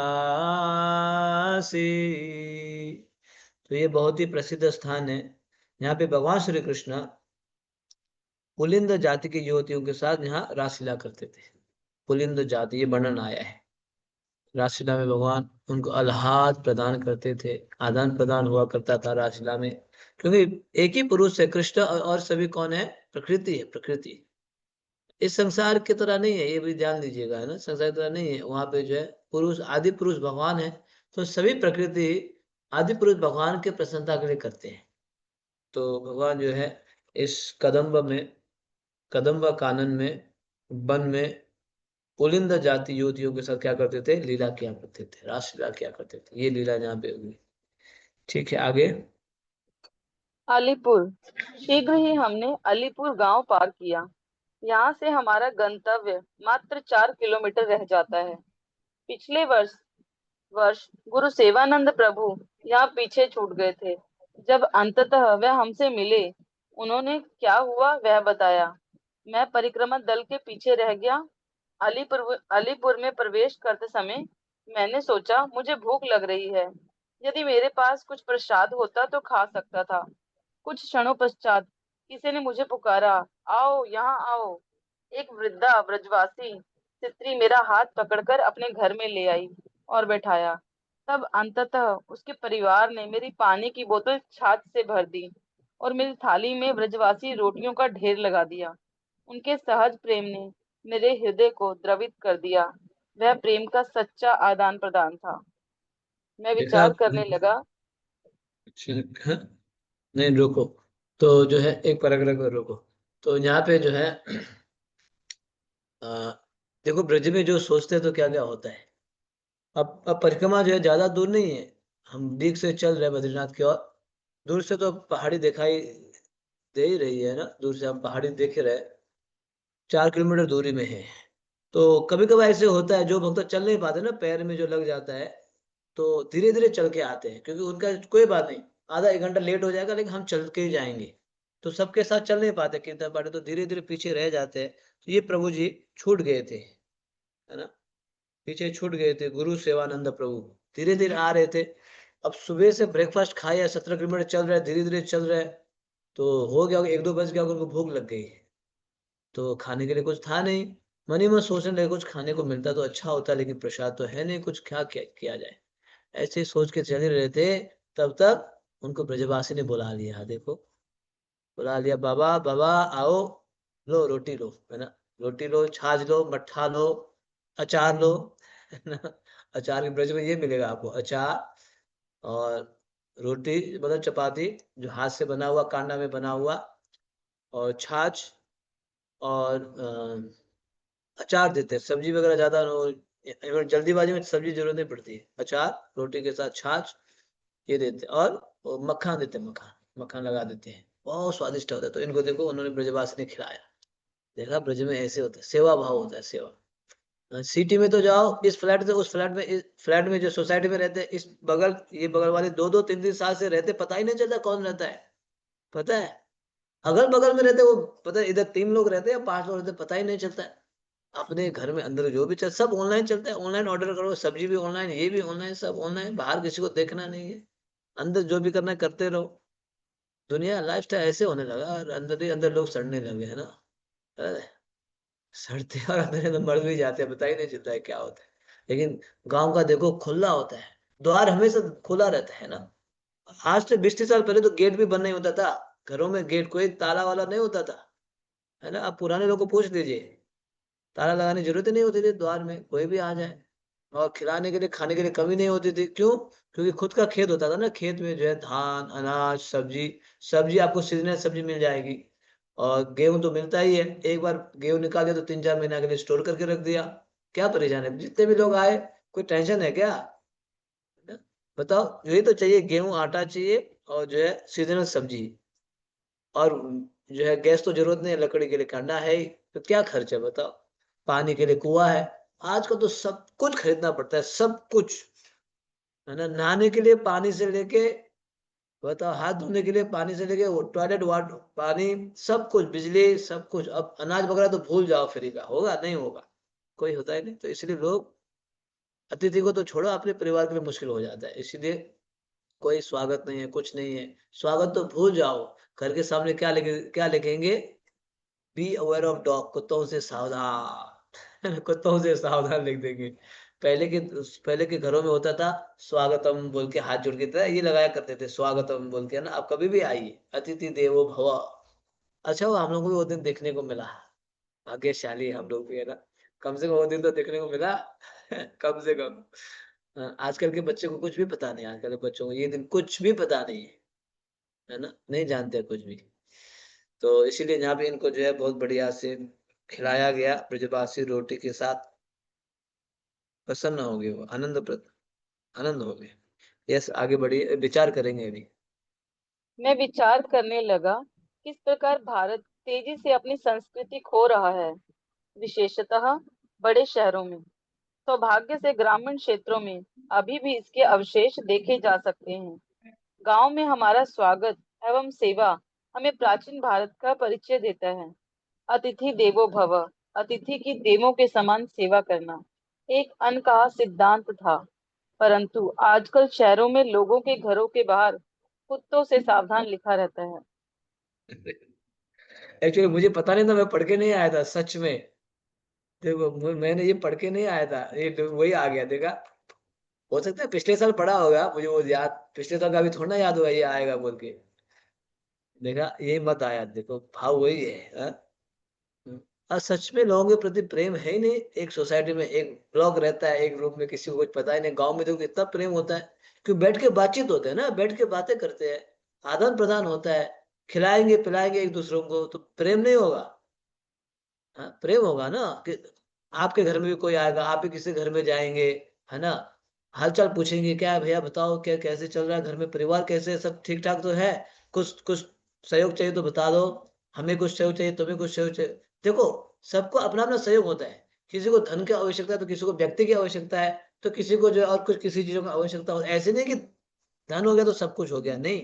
तो ये बहुत ही प्रसिद्ध स्थान है। यहाँ पे भगवान श्री कृष्ण पुलिंद जाति की युवतियों के साथ यहाँ रासलीला करते थे। पुलिंद जाति ये वर्णन आया है। रासलीला में भगवान उनको अल्हाद प्रदान करते थे, आदान प्रदान हुआ करता था रासलीला में, क्योंकि एक ही पुरुष है कृष्ण, और सभी कौन है? प्रकृति है, प्रकृति। इस संसार की तरह नहीं है, ये भी ध्यान दीजिएगा, है ना, संसार की तरह नहीं है। वहां पे जो है पुरुष, आदि पुरुष भगवान है, तो सभी प्रकृति आदि पुरुष भगवान के प्रसन्नता के लिए करते हैं। तो भगवान जो है इस कदम्ब में, कदम्ब कानन में, वन में पुलिंद जाति युवतियों के साथ क्या करते थे? लीला किया करते थे, रासलीला किया करते थे। ये लीला यहाँ पे हुई। ठीक है, आगे। अलीपुर। शीघ्र ही हमने अलीपुर गांव पार किया। यहाँ से हमारा गंतव्य मात्र 4 किलोमीटर रह जाता है। पिछले वर्ष वर्ष गुरु सेवानंद प्रभु यहाँ पीछे छूट गए थे। जब अंततः वह हमसे मिले, उन्होंने क्या हुआ वह बताया। मैं परिक्रमा दल के पीछे रह गया। अलीपुर में प्रवेश करते समय मैंने सोचा मुझे भूख लग रही है। यदि मेरे पास कुछ प्रसाद होता तो खा सकता था। कुछ क्षणों पश्चात किसी ने मुझे पुकारा, आओ यहाँ आओ। एक वृद्धा ब्रजवासी स्त्री मेरा हाथ पकड़कर अपने घर में ले आई और बैठाया। तब अंततः उसके परिवार ने मेरी पानी की बोतल छाछ से भर दी और मेरी थाली में ब्रजवासी रोटियों का ढेर लगा दिया। उनके सहज प्रेम ने मेरे हृदय को द्रवित कर दिया। वह प्रेम का सच्चा आदान प्रदान था। मैं देखा विचार आपने? करने लगा। हाँ? नहीं, रुको। तो जो है एक पैराग्राफ में रुको। तो यहाँ पे जो है अ, देखो, ब्रज में जो सोचते हैं तो क्या क्या होता है। अब परिक्रमा जो है ज्यादा दूर नहीं है। हम दीघ से चल रहे हैं बद्रीनाथ की ओर। दूर से तो पहाड़ी दिखाई दे ही रही है ना, दूर से हम पहाड़ी देख ही रहे हैं। 4 किलोमीटर दूरी में है। तो कभी कभी ऐसे होता है, जो भक्त चल नहीं पाते ना, पैर में जो लग जाता है, तो धीरे धीरे चल के आते हैं, क्योंकि उनका कोई बात नहीं, आधा एक घंटा लेट हो जाएगा लेकिन हम चल के ही जाएंगे। तो सबके साथ चल नहीं पाते कीर्तन पार्टी, तो धीरे धीरे पीछे रह जाते हैं। तो ये प्रभु जी छूट गए थे, है ना, पीछे छूट गए थे। गुरु सेवानंद प्रभु धीरे धीरे आ रहे थे। अब सुबह से ब्रेकफास्ट खाया, 17 किलोमीटर चल रहा है, धीरे धीरे चल रहा है। तो हो गया, 1-2 बज गया, उनको भूख लग गई। तो खाने के लिए कुछ था नहीं। मन ही मन सोचने लगे कुछ खाने को मिलता तो अच्छा होता, लेकिन प्रसाद तो है नहीं, कुछ क्या किया जाए। ऐसे ही सोच के चले रहे थे। तब तक उनको ब्रजवासी ने बुला लिया। देखो, बुला लिया, बाबा बाबा आओ, लो रोटी लो, है ना, रोटी लो, छाछ लो, मट्ठा लो, अचार लो, है ना। अचार के ब्रज में ये मिलेगा आपको, अचार और रोटी, मतलब चपाती जो हाथ से बना हुआ, कांडा में बना हुआ, और छाछ, और अचार देते हैं। सब्जी वगैरह ज्यादा जल्दीबाजी में सब्जी जरूरत नहीं पड़ती है, अचार रोटी के साथ छाछ ये देते हैं, और वो मक्खन देते हैं, मक्खन मक्खन लगा देते हैं, बहुत स्वादिष्ट होता है। तो इनको देखो उन्होंने ब्रजवासी ने खिलाया, देखा ब्रज में ऐसे होता है, सेवा भाव होता है, सेवा। सिटी में तो जाओ, इस फ्लैट से उस फ्लैट में, इस फ्लैट में जो सोसाइटी में रहते हैं, इस बगल ये बगल वाले 2-2 3-3 साल से रहते, पता ही नहीं चलता कौन रहता है, पता है, अगल बगल में रहते वो, पता है इधर 3 लोग रहते हैं 5 लोग रहते, पता ही नहीं चलता है। अपने घर में अंदर जो भी चल, सब ऑनलाइन चलता है, ऑनलाइन ऑर्डर करो, सब्जी भी ऑनलाइन, ये भी ऑनलाइन, सब ऑनलाइन, बाहर किसी को देखना नहीं है, अंदर जो भी करना है करते रहो। दुनिया लाइफस्टाइल ऐसे होने लगा, और अंदर ही अंदर लोग सड़ने लगे, है ना। अरे, सड़ते और अंदर अंदर मर भी जाते हैं, पता ही नहीं चलता है क्या होता है। लेकिन गांव का देखो खुला होता है, द्वार हमेशा खुला रहता है ना। आज से 20-30 साल पहले तो गेट भी बंद नहीं होता था, घरों में गेट कोई ताला वाला नहीं होता था, है ना। आप पुराने लोगों को पूछ लीजिए, ताला लगाने की जरूरत ही नहीं होती थी, द्वार में कोई भी आ जाए, और खिलाने के लिए खाने के लिए कमी नहीं होती थी, क्यों? क्योंकि खुद का खेत होता था ना, खेत में जो है धान अनाज सब्जी, सब्जी आपको सीजनल सब्जी मिल जाएगी, और गेहूं तो मिलता ही है, एक बार गेहूं निकाल दिया तो 3-4 महीना के लिए स्टोर करके रख दिया। क्या परेशान है, जितने भी लोग आए, कोई टेंशन है क्या, है ना? बताओ, यही तो चाहिए, गेहूं आटा चाहिए, और जो है सीजनल सब्जी, और जो है गैस तो जरूरत नहीं है, लकड़ी के लिए कंडा है ही, तो क्या खर्च है बताओ, पानी के लिए कुआं है। आजकल तो सब कुछ खरीदना पड़ता है, सब कुछ, है ना, नहाने के लिए पानी से लेके, बताओ हाथ धोने के लिए पानी से लेके, वो टॉयलेट वाटर पानी, सब कुछ, बिजली, सब कुछ। अब अनाज वगैरह तो भूल जाओ, फ्री का होगा नहीं होगा, कोई होता ही नहीं, तो इसलिए लोग, अतिथि को तो छोड़ो, अपने परिवार के लिए मुश्किल हो जाता है, इसीलिए कोई स्वागत नहीं है, कुछ नहीं है, स्वागत तो भूल जाओ। घर के सामने क्या लिखेंगे, बी अवेयर ऑफ डॉग, कुत्तों से सावधान कुत्तों से सावधान लिख देंगे। पहले के घरों में होता था, स्वागतम बोल के हाथ जोड़ के ये लगाया करते थे, स्वागतम बोल के, है ना, आप कभी भी आइए, अतिथि देवो भव। अच्छा वो हम लोग को भी वो दिन देखने को मिला, भाग्यशाली हम लोग भी, है ना, कम से कम वो दिन तो देखने को मिला कम से कम। आजकल के बच्चे को कुछ भी पता नहीं, आजकल के बच्चों को ये दिन कुछ भी पता नहीं है ना, नहीं जानते कुछ भी। तो इसीलिए यहाँ पे इनको जो है बहुत बढ़िया से खिलाया गया, ब्रजबासी रोटी के साथ, प्रसन्न हो गए वो, आनंद हो गए। यस, आगे बढ़िए, विचार करेंगे अभी। मैं विचार करने लगा, किस प्रकार भारत तेजी से अपनी संस्कृति खो रहा है, विशेषतः बड़े शहरों में। सौभाग्य से ग्रामीण क्षेत्रों में अभी भी इसके अवशेष देखे जा सकते हैं। गांव में हमारा स्वागत एवं सेवा हमें प्राचीन भारत का परिचय देता है। अतिथि देवो भव, अतिथि की देवों के समान सेवा करना एक अनकहा सिद्धांत था, परंतु आजकल शहरों में लोगों के घरों के बाहर कुत्तों से सावधान लिखा रहता है। एक्चुअली मुझे पता नहीं था, मैं पढ़ के नहीं आया था सच में। देखो मैंने ये पढ़ के नहीं आया था, ये वही आ गया, देखा। हो सकता है पिछले साल पढ़ा होगा, मुझे वो याद, पिछले साल का अभी थोड़ा ना याद हुआ ये आएगा बोल के, देखा, यही मत आया, देखो भाव वही है, हाँ? और सच में लोगों के प्रति प्रेम है ही नहीं। एक सोसाइटी में एक ब्लॉक रहता है, एक रूम में, किसी को कुछ पता ही नहीं। गांव में देखो इतना प्रेम होता है, कि बैठ के बातचीत होते हैं ना, बैठ के बातें करते हैं, आदान प्रदान होता है, खिलाएंगे पिलाएंगे एक दूसरों को, तो प्रेम नहीं होगा? हाँ, प्रेम होगा ना, कि आपके घर में भी कोई आएगा, आप भी किसी घर में जाएंगे, है ना, हालचाल पूछेंगे, क्या है भैया बताओ, क्या कैसे चल रहा है घर में, परिवार कैसे है, सब ठीक ठाक तो है, कुछ कुछ सहयोग चाहिए तो बता दो, हमें कुछ सहयोग चाहिए, तुम्हें कुछ सहयोग चाहिए। देखो, सबको अपना अपना सहयोग होता है, किसी को धन की आवश्यकता है तो किसी को व्यक्ति की आवश्यकता है, तो किसी को जो है और कुछ किसी चीजों की आवश्यकता हो, ऐसे नहीं कि धन हो गया तो सब कुछ हो गया, नहीं,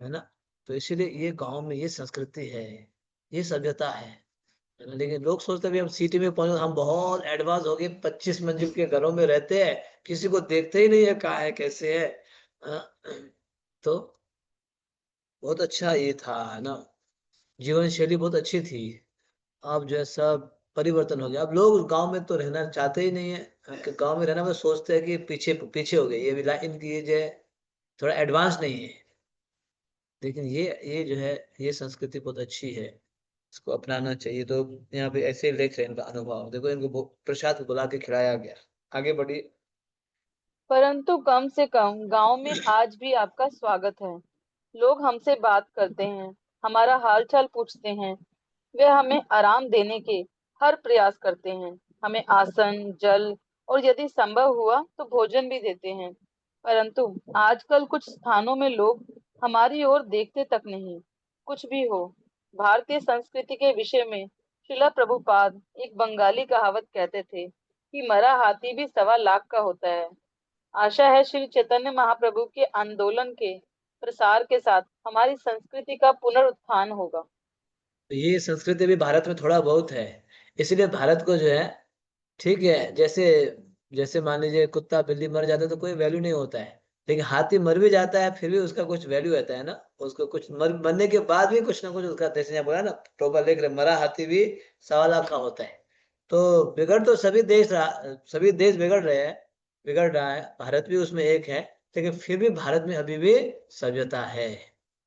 है ना। तो इसीलिए ये गांव में ये संस्कृति है, ये सभ्यता है ना। लेकिन लोग सोचते हैं भी हम सिटी में पहुंचे, हम बहुत एडवांस हो गए, 25 मंजिल के घरों में रहते हैं, किसी को देखते ही नहीं है कहाँ है कैसे है। तो बहुत अच्छा ये था, है ना, जीवन शैली बहुत अच्छी थी। अब जो है सब परिवर्तन हो गया, अब लोग गांव में तो रहना चाहते ही नहीं है, कि गांव में रहना में सोचते हैं कि पीछे पीछे हो गए, ये भी इनकी ये जो है थोड़ा एडवांस नहीं है। लेकिन ये जो है, ये संस्कृति बहुत अच्छी है, इसको अपनाना चाहिए। तो यहाँ पे ऐसे लिख रहे हैं इनका अनुभव, देखो इनको प्रसाद बुला के खिलाया गया। आगे बढ़ी। परंतु कम से कम गांव में आज भी आपका स्वागत है। लोग हमसे बात करते हैं, हमारा हालचाल पूछते हैं, वे हमें आराम देने के हर प्रयास करते हैं, हमें आसन जल और यदि संभव हुआ तो भोजन भी देते हैं। परंतु आजकल कुछ स्थानों में लोग हमारी ओर देखते तक नहीं। कुछ भी हो, भारतीय संस्कृति के विषय में श्रीला प्रभुपाद एक बंगाली कहावत कहते थे कि मरा हाथी भी 1.25 लाख का होता है। आशा है श्री चैतन्य महाप्रभु के आंदोलन के प्रसार के साथ हमारी संस्कृति का पुनरुत्थान होगा। तो ये संस्कृति भी भारत में थोड़ा बहुत है, इसीलिए भारत को जो है, ठीक है, जैसे जैसे मान लीजिए कुत्ता बिल्ली मर जाता है तो कोई वैल्यू नहीं होता है, लेकिन हाथी मर भी जाता है फिर भी उसका कुछ वैल्यू रहता है ना। उसको कुछ मरने के बाद भी कुछ ना कुछ उसका, जैसे यहाँ बोला ना, टोपा लिख रहे, मरा हाथी भी 1.25 लाख का होता है। तो बिगड़ तो सभी देश बिगड़ रहे हैं, बिगड़ रहा है, भारत भी उसमें एक है, लेकिन फिर भी भारत में अभी भी सभ्यता है,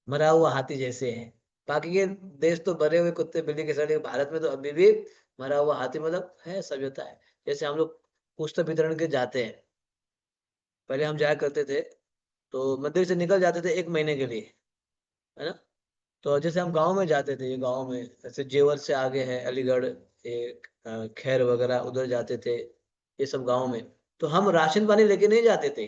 मरा हुआ हाथी जैसे है। बाकी के देश तो भरे हुए कुत्ते बिल्ली के साथ, लेकिन भारत में तो अभी भी मरा हुआ हाथी मतलब है, सभ्यता है। जैसे हम लोग पुस्तक वितरण के जाते हैं, पहले हम जाया करते थे, तो मंदिर से निकल जाते थे 1 महीने के लिए, है ना। तो जैसे हम गांव में जाते थे, ये गांव में जैसे जेवर से आगे है अलीगढ़, एक खैर वगैरह, उधर जाते थे, ये सब गांव में। तो हम राशन पानी लेके नहीं जाते थे,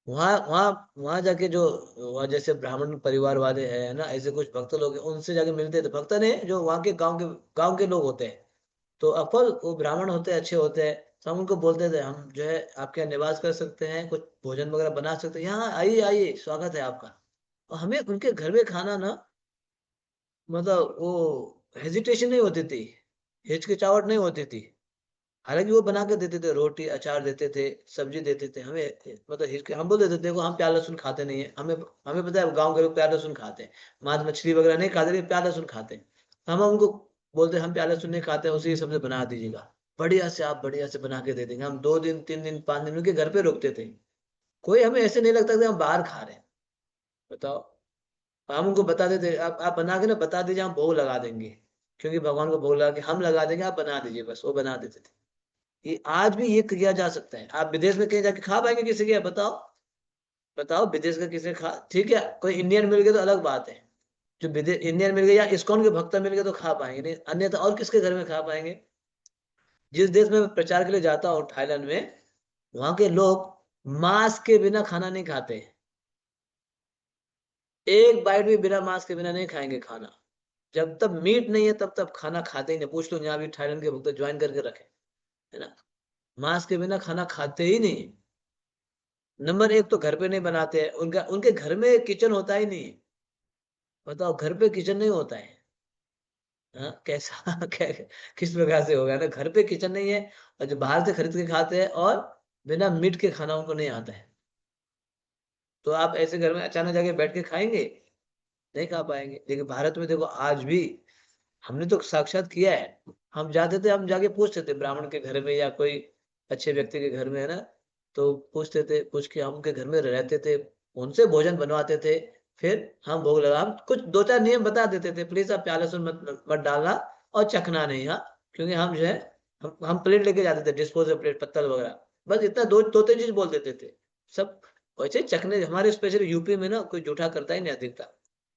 वहाँ वहाँ वहाँ जाके जो, वहाँ जैसे ब्राह्मण परिवार वाले हैं ना, ऐसे कुछ भक्त लोग हैं, उनसे जाके मिलते थे। भक्त नहीं, जो वहाँ के गांव के लोग होते हैं, तो अफल वो ब्राह्मण होते हैं, अच्छे होते हैं। तो हम उनको बोलते थे, हम जो है आपके यहाँ निवास कर सकते हैं, कुछ भोजन वगैरह बना सकते हैं, यहाँ आइए आइए, स्वागत है आपका। और हमें उनके घर में खाना ना, मतलब वो हेजिटेशन नहीं होती थी, हिचकिचाहट नहीं होती थी। हालांकि वो बना के देते थे, रोटी अचार देते थे, सब्जी देते थे हमें, मतलब हम बोल देते थे, देखो हम प्याज लहसुन खाते नहीं है, हमें हमें पता है गाँव के लोग प्याज लहसुन खाते हैं, मांस मछली वगैरह नहीं खाते, लेकिन प्याज लहसुन खाते हैं। हम उनको बोलते हम प्याज लहसुन नहीं खाते, उसी हिसाब से बना दीजिएगा, बढ़िया से, आप बढ़िया से बना के दे देंगे। हम 2 दिन 3 दिन 5 दिन उनके घर पे रुकते थे, कोई हमें ऐसे नहीं लगता कि हम बाहर खा रहे हैं। बताओ, हम उनको बता देते, आप बना के ना बता दीजिए, हम भोग लगा देंगे, क्योंकि भगवान को भोग लगा के हम लगा देंगे, आप बना दीजिए, बस वो बना देते थे। ये आज भी ये किया जा सकता है। आप विदेश में कहीं जाके खा पाएंगे किसी के? बताओ, बताओ, विदेश का किसी खा, ठीक है, कोई इंडियन मिल गए तो अलग बात है, जो विदेश इंडियन मिल गए या इस्कॉन के भक्त मिल गए तो खा पाएंगे, नहीं अन्यथा और किसके घर में खा पाएंगे। जिस देश में मैं प्रचार के लिए जाता हूँ, थाईलैंड में, वहां के लोग मांस के बिना खाना नहीं खाते, एक बाइट भी बिना मांस के बिना नहीं खाएंगे खाना। जब तक मीट नहीं है तब तक खाना खाते ही नहीं। पूछ लो, यहाँ भी थाईलैंड के भक्त ज्वाइन करके रखे, है ना, मांस के बिना खाना खाते ही नहीं। नंबर एक तो घर पे नहीं बनाते हैं, उनका उनके घर में किचन होता ही नहीं। बताओ, घर पे किचन नहीं होता है, हाँ कैसा किस प्रकार से होगा ना, घर पे किचन नहीं है, और जो बाहर से खरीद के खाते हैं, और बिना मीट के खाना उनको नहीं आता है। तो आप ऐसे घर में अचानक जाके बैठ के खाएंगे? नहीं खा पाएंगे। लेकिन भारत में देखो, आज भी हमने तो साक्षात किया है। हम जाते थे, हम जाके पूछते थे ब्राह्मण के घर में या कोई अच्छे व्यक्ति के घर में, है ना, तो पूछते थे, पूछ के हम उनके घर में रहते थे, उनसे भोजन बनवाते थे, फिर हम भोग लगा, हम कुछ 2 4 नियम बता देते थे, प्लीज आप प्याले सुन मत डालना, और चखना नहीं, हाँ, क्योंकि हम जो है, हम प्लेट लेके जाते थे, डिस्पोजल प्लेट, पत्तल वगैरह, बस इतना 2 3 चीज बोल देते थे सब। वैसे चखने, हमारे स्पेशली यूपी में ना कोई जूठा करता ही नहीं अधिकता,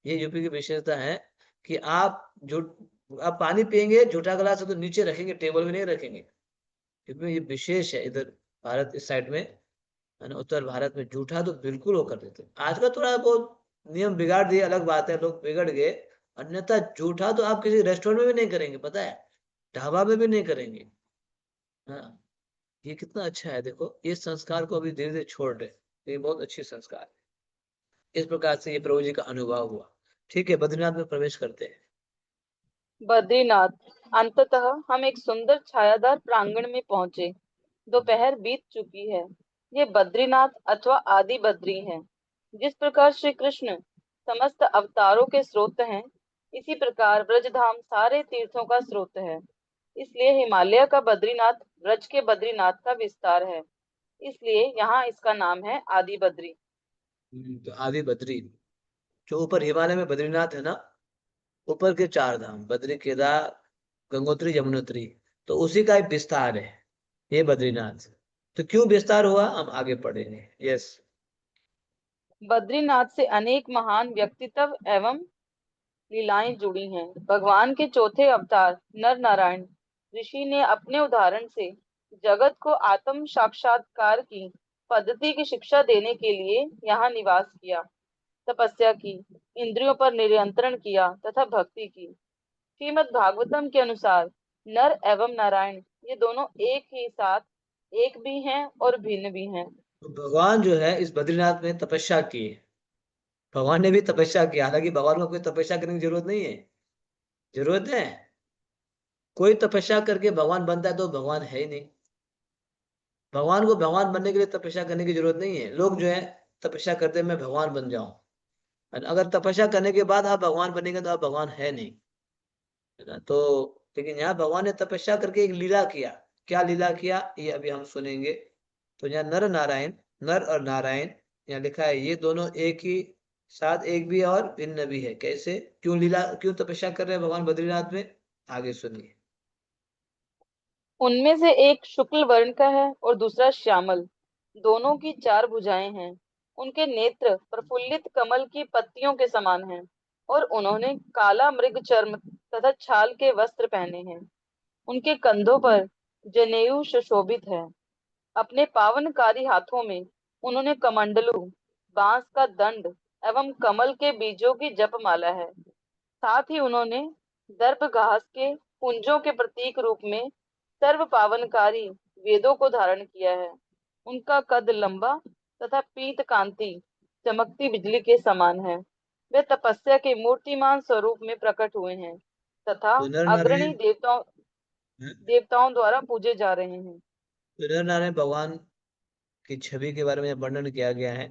ये यूपी की विशेषता है, कि आप पानी पियेंगे, झूठा गिलास है तो नीचे रखेंगे, टेबल में नहीं रखेंगे, क्योंकि ये विशेष है इधर, भारत इस साइड में, है ना, उत्तर भारत में जूठा तो बिल्कुल वो कर देते हैं। आज का थोड़ा बहुत नियम बिगाड़ दिए, अलग बात है, लोग बिगड़ गए, अन्यथा जूठा तो आप किसी रेस्टोरेंट में भी नहीं करेंगे, पता है, ढाबा में भी नहीं करेंगे। हाँ, ये कितना अच्छा है, देखो, इस संस्कार को अभी धीरे धीरे छोड़ रहे, ये बहुत अच्छी संस्कार है। इस प्रकार से ये प्रभु जी का अनुभव हुआ। ठीक है, बद्रीनाथ में प्रवेश करते हैं। बद्रीनाथ। अंततः हम एक सुंदर छायादार प्रांगण में पहुंचे। दोपहर बीत चुकी है। ये बद्रीनाथ अथवा आदि बद्री है। जिस प्रकार श्री कृष्ण समस्त अवतारों के स्रोत हैं, इसी प्रकार ब्रजधाम सारे तीर्थों का स्रोत है। इसलिए हिमालय का बद्रीनाथ ब्रज के बद्रीनाथ का विस्तार है। इसलिए यहाँ इसका नाम है आदि बद्री। तो आदि बद्री, जो ऊपर हिमालय में बद्रीनाथ है ना, ऊपर के 4 धाम, बद्री, केदार, गंगोत्री, यमुनोत्री, तो उसी का एक विस्तार है ये बद्रीनाथ। तो क्यों विस्तार हुआ, हम आगे पढ़ेंगे। यस। बद्रीनाथ से अनेक महान व्यक्तित्व एवं लीलाएं जुड़ी हैं। भगवान के चौथे अवतार नर नारायण ऋषि ने अपने उदाहरण से जगत को आत्म साक्षात्कार की पद्धति की शिक्षा देने के लिए यहाँ निवास किया, तपस्या की, इंद्रियों पर नियंत्रण किया तथा भक्ति की। श्रीमद् भागवतम के अनुसार नर एवं नारायण ये दोनों एक ही साथ एक भी हैं और भिन्न भी हैं। तो भगवान जो है इस बद्रीनाथ में तपस्या की है। भगवान ने भी तपस्या की, हालांकि भगवान को कोई तपस्या करने की जरूरत नहीं है। जरूरत है? कोई तपस्या करके भगवान बनता है तो भगवान है ही नहीं। भगवान को भगवान बनने के लिए तपस्या करने की जरूरत नहीं है। लोग जो है तपस्या करते हैं मैं भगवान बन जाऊं, और अगर तपस्या करने के बाद आप भगवान बनेंगे तो आप भगवान है नहीं, है ना। तो लेकिन यहाँ भगवान ने तपस्या करके एक लीला किया। क्या लीला किया ये अभी हम सुनेंगे। तो यहाँ नर और नारायण यहाँ लिखा है, ये दोनों एक ही साथ एक भी है और भिन्न भी है। कैसे, क्यों लीला, क्यों तपस्या कर रहे हैं भगवान बद्रीनाथ में, आगे सुनिए। उनमें से एक शुक्ल वर्ण का है और दूसरा श्यामल। दोनों की 4 भुजाएं हैं। उनके नेत्र प्रफुल्लित कमल की पत्तियों के समान हैं और उन्होंने काला मृग चर्म तथा छाल के वस्त्र पहने हैं। उनके कंधों पर जनेऊ सुशोभित है। अपने पावनकारी हाथों में उन्होंने कमंडलू, बांस का दंड एवं कमल के बीजों की जपमाला है। साथ ही उन्होंने दर्भ घास के पुंजों के प्रतीक रूप में सर्व पावनकारी वेदों को धारण किया है। उनका कद लंबा तथा पीत कांति चमकती बिजली के समान है। वे तपस्या के मूर्तिमान स्वरूप में प्रकट हुए हैं तथा तो नर अग्रणी नारायण, देवताओं द्वारा पूजे जा रहे हैं। तो नर नारायण भगवान की छवि के बारे में वर्णन किया गया है।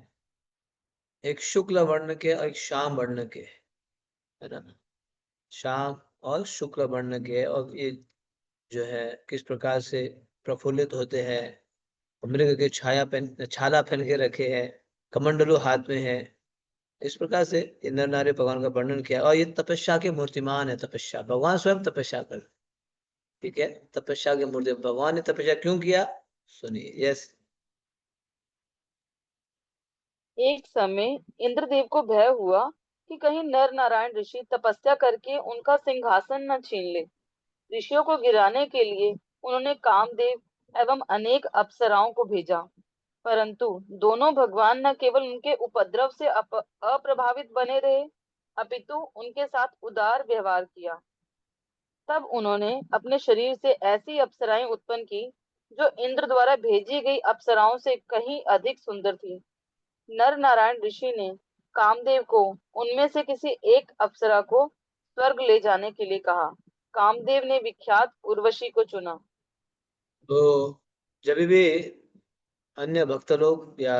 एक शुक्ल वर्ण के और एक श्याम वर्ण के, है ना। श्याम और शुक्ल वर्ण के, और ये जो है किस प्रकार से प्रफुल्लित होते हैं, मृग के छाला पहन के रखे हैं, कमंडलू हाथ में है। इस प्रकार से ये नर नारी भगवान का वर्णन किया। और ये तपस्या के मूर्तिमान है। तपस्या, भगवान स्वयं तपस्या कर, ठीक है, तपस्या के मूर्ति। भगवान ने तपस्या क्यों किया, सुनिए। यस। एक समय इंद्रदेव को भय हुआ कि कहीं नर नारायण ऋषि तपस्या करके उनका सिंहासन न छीन ले। ऋषियों को गिराने के लिए उन्होंने कामदेव एवं अनेक अप्सराओं को भेजा, परंतु दोनों भगवान न केवल उनके उपद्रव से अप्रभावित बने रहे, अपितु उनके साथ उदार व्यवहार किया। तब उन्होंने अपने शरीर से ऐसी अप्सराएं उत्पन्न की जो इंद्र द्वारा भेजी गई अप्सराओं से कहीं अधिक सुंदर थी। नर नारायण ऋषि ने कामदेव को उनमें से किसी एक अप्सरा को स्वर्ग ले जाने के लिए कहा। कामदेव ने विख्यात उर्वशी को चुना। तो जब भी अन्य भक्त लोग या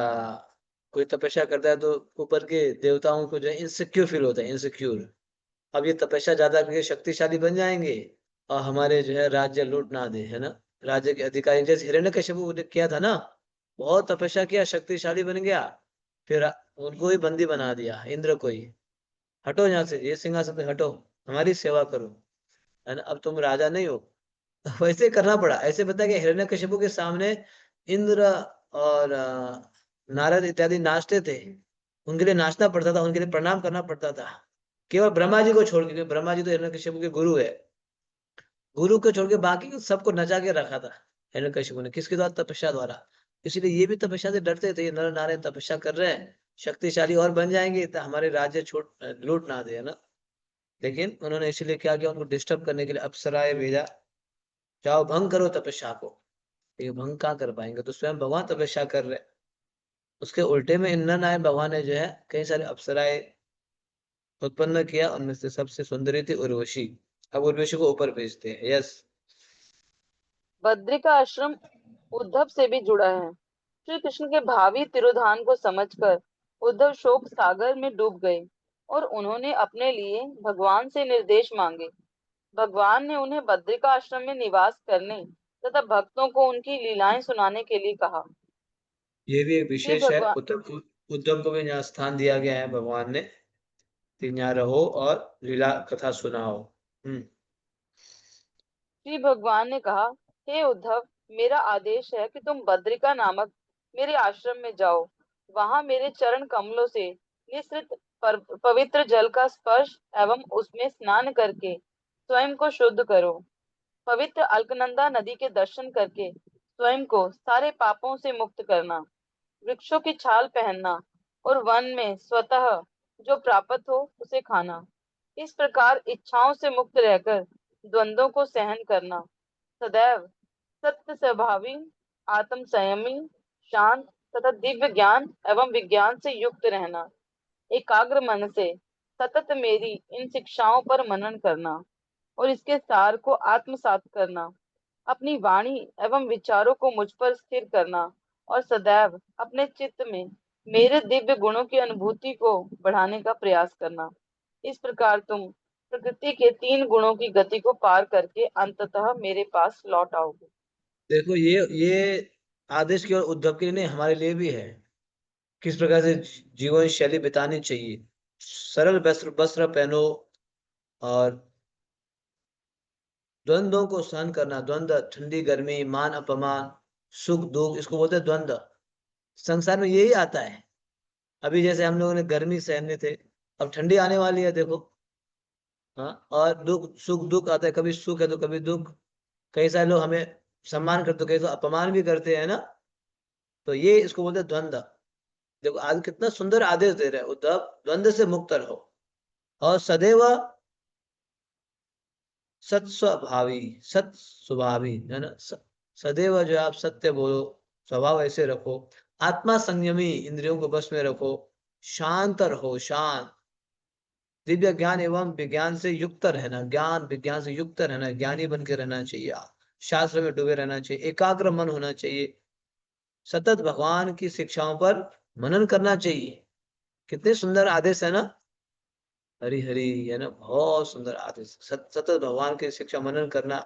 कोई तपस्या करता है तो ऊपर के देवताओं को जो है इनसिक्योर फील होता है, इनसिक्योर। अब ये तपस्या ज्यादा करके शक्तिशाली बन जाएंगे और हमारे जो है राज्य लूट ना दे, है ना। राज्य के अधिकारी, जैसे हिरण्यकशिपु ने किया था ना, बहुत तपस्या किया, शक्तिशाली बन गया, फिर उनको ही बंदी बना दिया, इंद्र को ही। हटो यहाँ से, ये सिंहासन से हटो, हमारी सेवा करो, है ना, अब तुम राजा नहीं हो। वैसे करना पड़ा। ऐसे बता कि हिरण्यकशिपु के सामने इंद्र और नारद इत्यादि नाचते थे, उनके लिए नाचना पड़ता था, उनके लिए प्रणाम करना पड़ता था। केवल ब्रह्मा जी को छोड़ के, क्योंकि ब्रह्मा जी तो हिरण्यकशिपु के गुरु है, गुरु को छोड़ के बाकी सबको नचा के रखा था हिरण्यकशिपु ने। किसके द्वारा, तपस्या द्वारा। इसीलिए ये भी तपस्या से डरते थे, ये नर नारायण तपस्या कर रहे हैं, शक्तिशाली और बन जाएंगे तो हमारे राज्य छोड़ लूट ना दे, है ना। लेकिन उन्होंने इसीलिए क्या किया, उनको डिस्टर्ब करने के लिए अप्सराएं भेजा, जाओ भंग करो तपस्या को। ये भंग कहाँ कर पाएंगे, तो स्वयं भगवान तपस्या कर रहे हैं। उसके उल्टे में इन नर नारायण भगवान ने जो है कई सारे अप्सराएं उत्पन्न किया, उनमें से सबसे सुंदरी थी उर्वशी। अब उर्वशी को ऊपर भेजते हैं। यस। बद्री का आश्रम उद्धव से भी जुड़ा है। श्री कृष्ण के भावी तिरोधान को समझकर उद्धव शोक सागर में डूब गए और उन्होंने अपने लिए भगवान से निर्देश मांगे। भगवान ने उन्हें बद्रिका आश्रम में निवास करने तथा भक्तों को उनकी लीलाएं सुनाने के लिए कहा। ये भी एक श्री विशेष है, भगवान उद्धव को भी यहाँ स्थान दिया गया है भगवान ने, कि यहाँ रहो और लीला कथा सुनाओ। हम्म। श्री भगवान ने कहा, हे उद्धव, मेरा आदेश है कि तुम बद्रिका नामक मेरे आश्रम में जाओ। वहां मेरे चरण कमलों से निःसृत पवित्र जल का स्पर्श एवं उसमें स्नान करके स्वयं को शुद्ध करो। पवित्र अलकनंदा नदी के दर्शन करके स्वयं को सारे पापों से मुक्त करना, वृक्षों की छाल पहनना और वन में स्वतः जो प्राप्त हो उसे खाना। इस प्रकार इच्छाओं से मुक्त रहकर द्वंद्वों को सहन करना, सदैव सत्य स्वभावी, आत्म संयमी, शांत तथा दिव्य ज्ञान एवं विज्ञान से युक्त रहना, एकाग्र मन से सतत मेरी इन शिक्षाओं पर मनन करना और इसके सार को आत्मसात करना, अपनी वाणी एवं विचारों को मुझ पर स्थिर करना और सदैव अपने चित्त में मेरे दिव्य गुणों की अनुभूति को बढ़ाने का प्रयास करना। इस प्रकार तुम प्रकृति के 3 गुणों की गति को पार करके अंततः मेरे पास लौट आओगे। देखो ये आदेश केवल उद्धव के लिए नहीं, हमारे लिए भी है। किस प्रकार से जीवन शैली बितानी चाहिए। सरल वस्त्र वस्त्र पहनो और द्वंद्वों को सहन करना। द्वंद्व, ठंडी गर्मी, मान अपमान, सुख दुख, इसको बोलते हैं द्वंद्व। संसार में यही आता है। अभी जैसे हम लोगों ने गर्मी सहने थे, अब ठंडी आने वाली है देखो। हाँ, और दुख सुख दुख आता है, कभी सुख है तो कभी दुख। कई सारे लोग हमें सम्मान करते, कई तो अपमान भी करते हैं ना। तो ये इसको बोलते हैं द्वंद्व। देखो आज कितना सुंदर आदेश दे रहे हैं उद्धव, द्वंद्व से मुक्त रहो और सदैव सत्स्वभावी, सत स्वभावी है ना। सदैव जो है आप सत्य बोलो, स्वभाव ऐसे रखो, आत्मा संयमी, इंद्रियों को बस में रखो, शांत रहो, शांत, दिव्य ज्ञान एवं विज्ञान से युक्त रहना, ज्ञान विज्ञान से युक्त रहना, ज्ञानी बन के रहना चाहिए। शास्त्र में डूबे रहना चाहिए, एकाग्र मन होना चाहिए, सतत भगवान की शिक्षाओं पर मनन करना चाहिए। कितने सुंदर आदेश है ना। हरि हरि है ना, बहुत सुंदर आदेश। सतत भगवान की शिक्षा मनन करना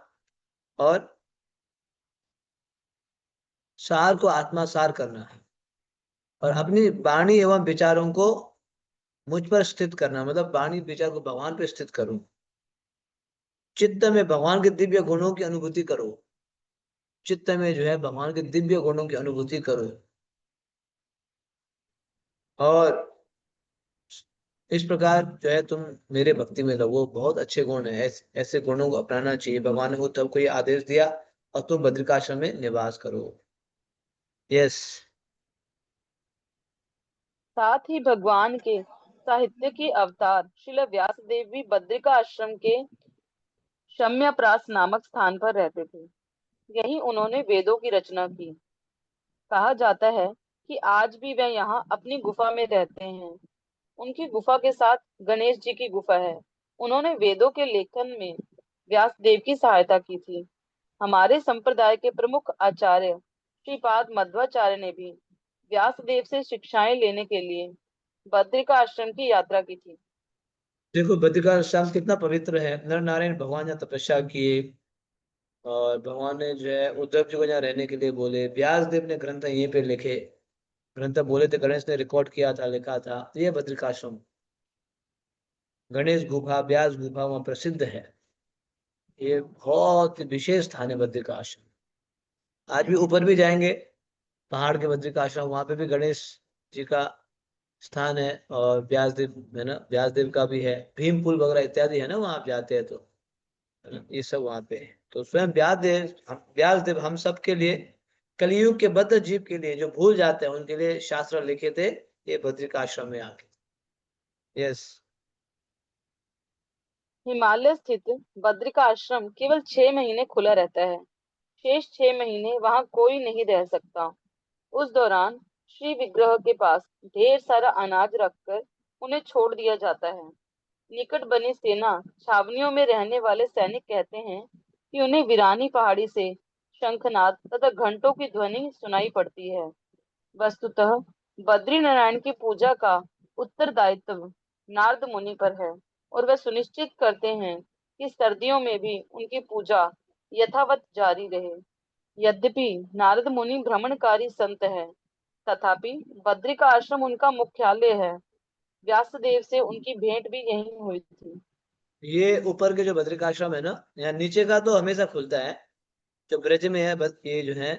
और सार को आत्मासार करना है और अपनी वाणी एवं विचारों को मुझ पर स्थित करना, मतलब वाणी विचार को भगवान पर स्थित करूं। चित्त में भगवान के दिव्य गुणों की अनुभूति करो, चित्त में जो है भगवान के दिव्य गुणों की अनुभूति करो और इस प्रकार जो है तुम मेरे भक्ति में लगो। बहुत अच्छे गुण है, ऐसे गुणों को अपनाना चाहिए। भगवान ने उद्धव को ये आदेश दिया और तुम बद्रिकाश्रम में निवास करो। यस। साथ ही भगवान के साहित्य के अवतार श्रील व्यासदेव भी बद्रिका आश्रम के शम्यप्रास नामक स्थान पर रहते थे। यहीं उन्होंने वेदों की रचना की। कहा जाता है कि आज भी वे यहाँ अपनी गुफा में रहते हैं। उनकी गुफा के साथ गणेश जी की गुफा है। उन्होंने वेदों के लेखन में व्यासदेव की सहायता की थी। हमारे संप्रदाय के प्रमुख आचार्य श्रीपाद मध्वाचार्य ने भी व्यासदेव से शिक्षाएं लेने के लिए बद्रिका आश्रम की यात्रा की थी। देखो बद्रिकाश्रम कितना पवित्र है। नर नारायण भगवान यहाँ तपस्या किए और भगवान ने जो है उद्धव जी को यहाँ रहने के लिए बोले। व्यासदेव ने ग्रंथ यहीं पे लिखे, ग्रंथ बोले थे, गणेश ने रिकॉर्ड किया था, लिखा था। ये बद्रिकाश्रम, गणेश गुफा, व्यास गुफा वहाँ प्रसिद्ध है। ये बहुत विशेष स्थान है बद्रिकाश्रम। आज भी ऊपर भी जाएंगे पहाड़ के बद्रिकाश्रम, वहां पे भी गणेश जी का स्थान है और व्यासदेव है ना, व्यासदेव का भी है। भीम पुल वगैरह इत्यादि है ना, वहां आप जाते हैं तो है ना, ये सब वहां पे है। तो स्वयं व्यासदेव हम सब के लिए, कलयुग के बद्ध जीव के लिए जो भूल जाते हैं उनके लिए शास्त्र लिखे थे ये बद्रिकाश्रम में आके। यस। हिमालय स्थित बद्रिका आश्रम केवल 6 महीने खुला रहता है। शेष 6 महीने वहां कोई नहीं रह सकता। उस दौरान श्री विग्रह के पास ढेर सारा अनाज रखकर उन्हें छोड़ दिया जाता है। निकट बनी सेना छावनियों में रहने वाले सैनिक कहते हैं कि उन्हें वीरानी पहाड़ी से शंखनाद तथा घंटों की ध्वनि सुनाई पड़ती है। वस्तुतः बद्री नारायण की पूजा का उत्तरदायित्व नारद मुनि पर है और वह सुनिश्चित करते हैं कि सर्दियों में भी उनकी पूजा यथावत जारी रहे। यद्यपि नारद मुनि भ्रमणकारी संत है, तथापि बद्रिका आश्रम उनका मुख्यालय है। व्यासदेव से उनकी भेंट भी यहीं हुई थी। ये ऊपर के जो बद्रिकाश्रम है ना, यहाँ नीचे का तो हमेशा खुलता है। जो ब्रज में है बस ये जो है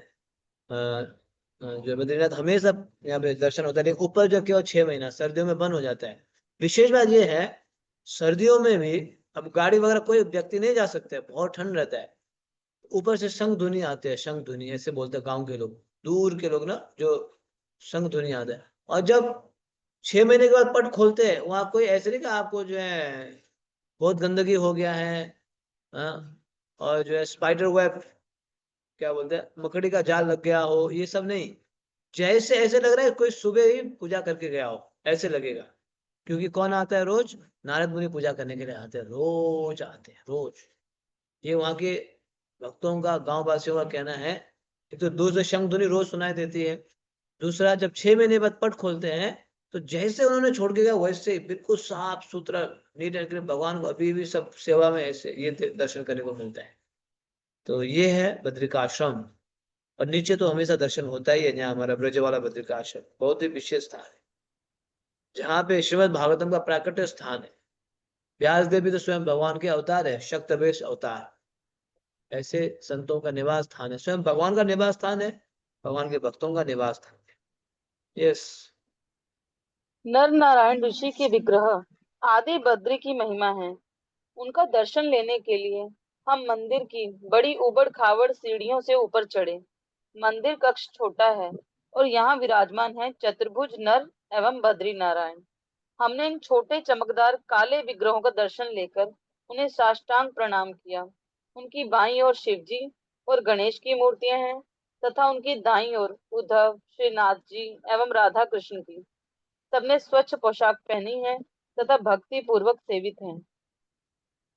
जो बद्रीनाथ हमेशा यहाँ पे दर्शन होता है। लेकिन ऊपर जो केवल 6 महीना सर्दियों में बंद हो जाता है। विशेष बात ये है, सर्दियों में भी अब गाड़ी वगैरह कोई व्यक्ति नहीं जा सकते, बहुत ठंड रहता है। ऊपर से शंख ध्वनि आते हैं, शंख ध्वनि ऐसे बोलते हैं गांव के लोग, दूर के लोग ना, जो शंख ध्वनि आता है। और जब 6 महीने के बाद पट खोलते हैं, वहां कोई ऐसे नहीं कि आपको जो है बहुत गंदगी हो गया है, हाँ, और जो है स्पाइडर वेब, क्या बोलते हैं, मकड़ी का जाल लग गया हो, ये सब नहीं। जैसे ऐसे लग रहा है कोई सुबह ही पूजा करके गया हो, ऐसे लगेगा। क्योंकि कौन आता है रोज? नारद मुनि पूजा करने के लिए आते हैं, रोज आते हैं, रोज। ये वहाँ के भक्तों का, गांव वासियों का कहना है। एक तो दूर से शंख ध्वनि रोज सुनाई देती है, दूसरा जब 6 महीने बाद पट खोलते हैं, तो जैसे उन्होंने छोड़ के गया वैसे ही बिल्कुल साफ सुथरा, नीट एंड क्लीन, भगवान को अभी भी सब सेवा में ऐसे ये दर्शन करने को मिलता है। तो ये है बद्रिकाश्रम। और नीचे तो हमेशा दर्शन होता ही है, यहाँ हमारा ब्रज वाला बद्रिकाश्रम बहुत ही विशेष स्थान है, जहाँ पे श्रीमद् भागवतम का प्राकट्य स्थान है। व्यास देव भी तो स्वयं भगवान के अवतार है, शक्तवेश अवतार। ऐसे संतों का निवास स्थान है, स्वयं भगवान का निवास स्थान है, भगवान के भक्तों का निवास स्थान है। यस। नर नारायण ऋषि के विग्रह आदि बद्री की महिमा है। उनका दर्शन लेने के लिए हम मंदिर की बड़ी उबड़ खाबड़ सीढ़ियों से ऊपर चढ़े। मंदिर कक्ष छोटा है और यहाँ विराजमान है चतुर्भुज नर एवं बद्री नारायण। हमने इन छोटे चमकदार काले विग्रहों का दर्शन लेकर उन्हें साष्टांग प्रणाम किया। उनकी बाईं ओर शिवजी और गणेश की मूर्तियां हैं तथा उनकी दाईं ओर उद्धव, श्रीनाथ जी एवं राधा कृष्ण की। सबने स्वच्छ पोशाक पहनी है तथा भक्ति पूर्वक सेवित हैं।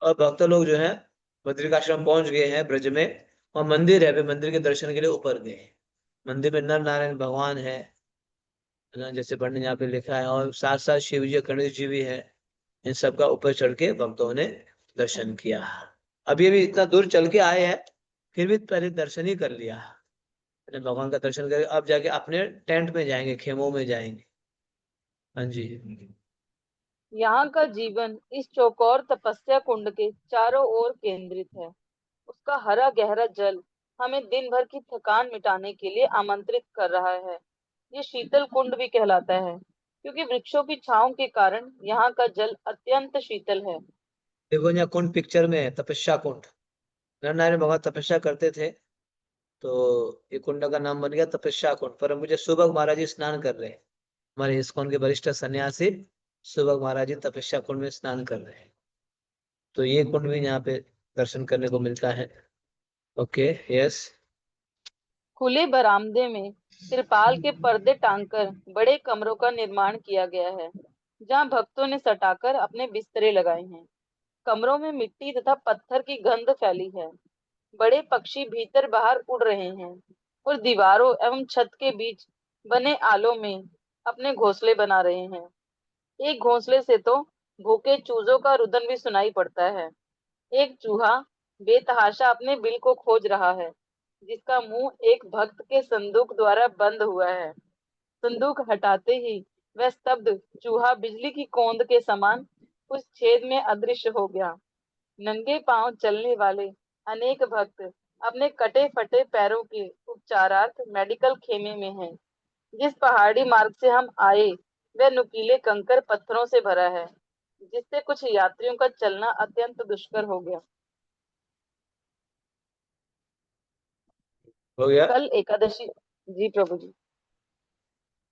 और भक्त लोग जो है बद्रिकाश्रम पहुंच गए हैं ब्रज में, और मंदिर है, वे मंदिर के दर्शन के लिए ऊपर गए हैं। मंदिर में नर नारायण भगवान है ना, जैसे पंडित यहाँ पे लिखा है, और साथ साथ शिव जी गणेश जी भी है। इन सब का ऊपर चढ़ के भक्तों ने दर्शन किया। अभी अभी इतना दूर चल के आए हैं, फिर भी पहले दर्शन ही कर लिया, अपने भगवान का दर्शन करके अब जाके अपने टेंट में जाएंगे, खेमों में जाएंगे। हाँ जी। यहाँ का जीवन इस चौकोर तपस्या कुंड के चारों ओर केंद्रित है। उसका हरा गहरा जल हमें दिन भर की थकान मिटाने के लिए आमंत्रित कर रहा है। ये शीतल कुंड भी कहलाता है क्योंकि वृक्षों की छांव के कारण यहाँ का जल अत्यंत शीतल है। देखो यहाँ कुंड पिक्चर में है, तपस्या कुंड। नर नारायण भगवान तपस्या करते थे, तो ये कुंड का नाम बन गया तपस्या कुंड। पर मुझे सुबह महाराज जी स्नान कर रहे हैं, हमारे इस्कॉन के वरिष्ठ सन्यासी सुबह महाराज जी तपस्या कुंड में स्नान कर रहे हैं। तो ये कुंड भी यहाँ पे दर्शन करने को मिलता है। ओके। यस। खुले बरामदे में तिरपाल के पर्दे टांगकर बड़े कमरों का निर्माण किया गया है जहाँ भक्तों ने सटाकर अपने बिस्तरे लगाए हैं। कमरों में मिट्टी तथा पत्थर की गंध फैली है। बड़े पक्षी भीतर बाहर उड़ रहे हैं और दीवारों एवं छत के बीच बने आलों में अपने घोंसले बना रहे हैं। एक घोंसले से तो भूखे चूजों का रुदन भी सुनाई पड़ता है। एक चूहा बेतहाशा अपने बिल को खोज रहा है जिसका मुंह एक भक्त के संदूक द्वारा बंद हुआ है। संदूक हटाते ही वह स्तब्ध चूहा बिजली की कौंद के समान उस छेद में अदृश्य हो गया। नंगे पांव चलने वाले अनेक भक्त अपने कटे फटे पैरों के उपचारार्थ मेडिकल खेमे में हैं। जिस पहाड़ी मार्ग से हम आए वह नुकीले कंकर पत्थरों से भरा है जिससे कुछ यात्रियों का चलना अत्यंत दुष्कर हो गया। हो गया। कल एकादशी। जी प्रभु जी।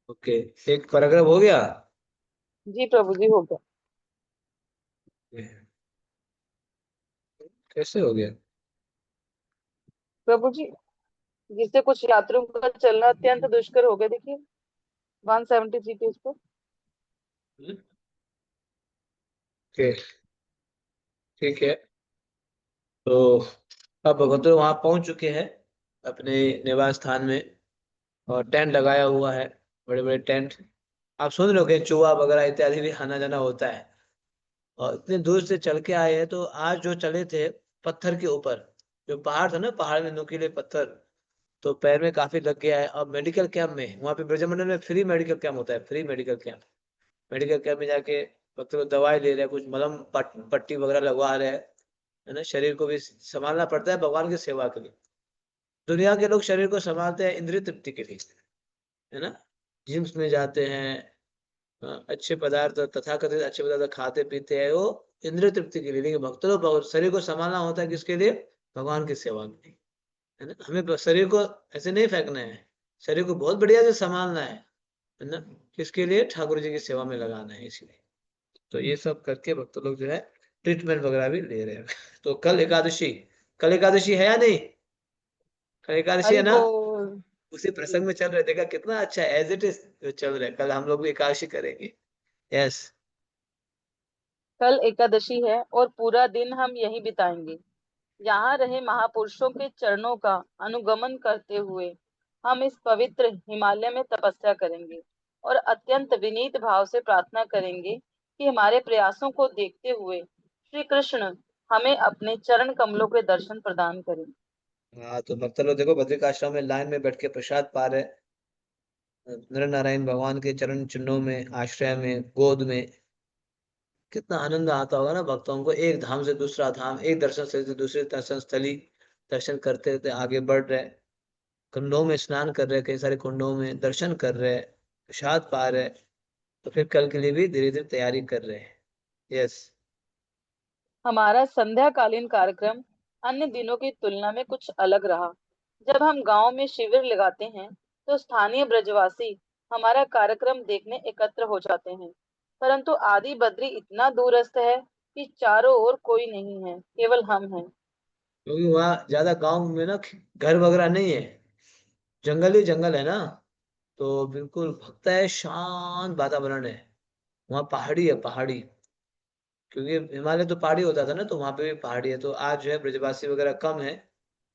ओके। एक पैराग्राफ हो गया। जी प्रभु जी हो गया। कैसे हो गया? प्रभु जी जिससे कुछ यात्रियों का चलना अत्यंत दुष्कर हो गया, देखिए 173 पेज पर। ओके। ठीक है। तो अब भगवत वहां पहुंच चुके हैं अपने निवास स्थान में, और टेंट लगाया हुआ है, बड़े बड़े टेंट। आप सुन रहे हो कि चूहा वगैरह इत्यादि भी आना जाना होता है। और इतने दूर से चल के आए हैं, तो आज जो चले थे पत्थर के ऊपर, जो पहाड़ था ना, पहाड़ में नुकीले पत्थर, तो पैर में काफी लग गया है। और मेडिकल कैंप में, वहाँ पे ब्रजमंडल में फ्री मेडिकल कैंप होता है, free medical camp. Medical camp में जाके वक्त दवाई ले रहे हैं, कुछ मलहम पट्टी वगैरह लगवा रहे हैं, है ना। शरीर को भी संभालना पड़ता है भगवान की सेवा के लिए। दुनिया के लोग शरीर को संभालते हैं इंद्रिय तृप्ति के लिए, है ना। जिम्स में जाते हैं, अच्छे पदार्थ, तथाकथित अच्छे पदार्थ खाते पीते हैं, वो इंद्रिय तृप्ति के लिए। लेकिन भक्त लोग शरीर को संभालना होता है किसके लिए? भगवान की सेवा के लिए। है ना। हमें शरीर को ऐसे नहीं फेंकना है, शरीर को बहुत बढ़िया से संभालना है ना। किसके लिए? ठाकुर जी की सेवा में लगाना है, इसलिए। तो ये सब करके भक्त लोग जो है ट्रीटमेंट वगैरह भी ले रहे हैं। तो कल एकादशी है या नहीं? कल एकादशी है हरि ना? बोल। उसी जी। प्रसंग में चल रहे, देखा कितना अच्छा है, एज इट इज चल रहा है। कल हम लोग भी एकादशी करेंगे। यस। कल एकादशी है और पूरा दिन हम यही बिताएंगे। यहाँ रहे महापुरुषों के चरणों का अनुगमन करते हुए हम इस पवित्र हिमालय में तपस्या करेंगे और अत्यंत विनीत भाव से प्रार्थना करेंगे कि हमारे प्रयासों को देखते हुए श्री कृष्ण हमें अपने चरण कमलों के दर्शन प्रदान करें। हाँ, तो भक्त लोग देखो बद्रिकाश्रम में लाइन में बैठ के प्रसाद पा रहे, नर नारायण भगवान के चरण चिन्हों में, आश्रय में, गोद में। कितना आनंद आता होगा ना भक्तों को, एक धाम से दूसरा धाम, एक दर्शन स्थली से दूसरे दर्शन स्थली दर्शन करते करते आगे बढ़ रहे, कुंडों में स्नान कर रहे, कई सारे कुंडों में दर्शन कर रहे, प्रसाद पा रहे। तो फिर कल के लिए भी धीरे धीरे तैयारी कर रहे हैं। यस। हमारा संध्याकालीन कार्यक्रम अन्य दिनों की तुलना में कुछ अलग रहा। जब हम गांव में शिविर लगाते हैं तो स्थानीय ब्रजवासी हमारा कार्यक्रम देखने एकत्र हो जाते हैं, परंतु आदि बद्री इतना दूरस्थ है कि चारों ओर कोई नहीं है, केवल हम हैं। क्योंकि वहाँ ज्यादा गांव में ना घर वगैरह नहीं है, जंगल ही जंगल है ना। तो बिल्कुल भक्त है, शांत वातावरण है। वहाँ पहाड़ी है, पहाड़ी। क्योंकि हिमालय तो पहाड़ी होता था ना, तो वहां पे भी पहाड़ी है। तो आज जो है ब्रजवासी वगैरह कम है,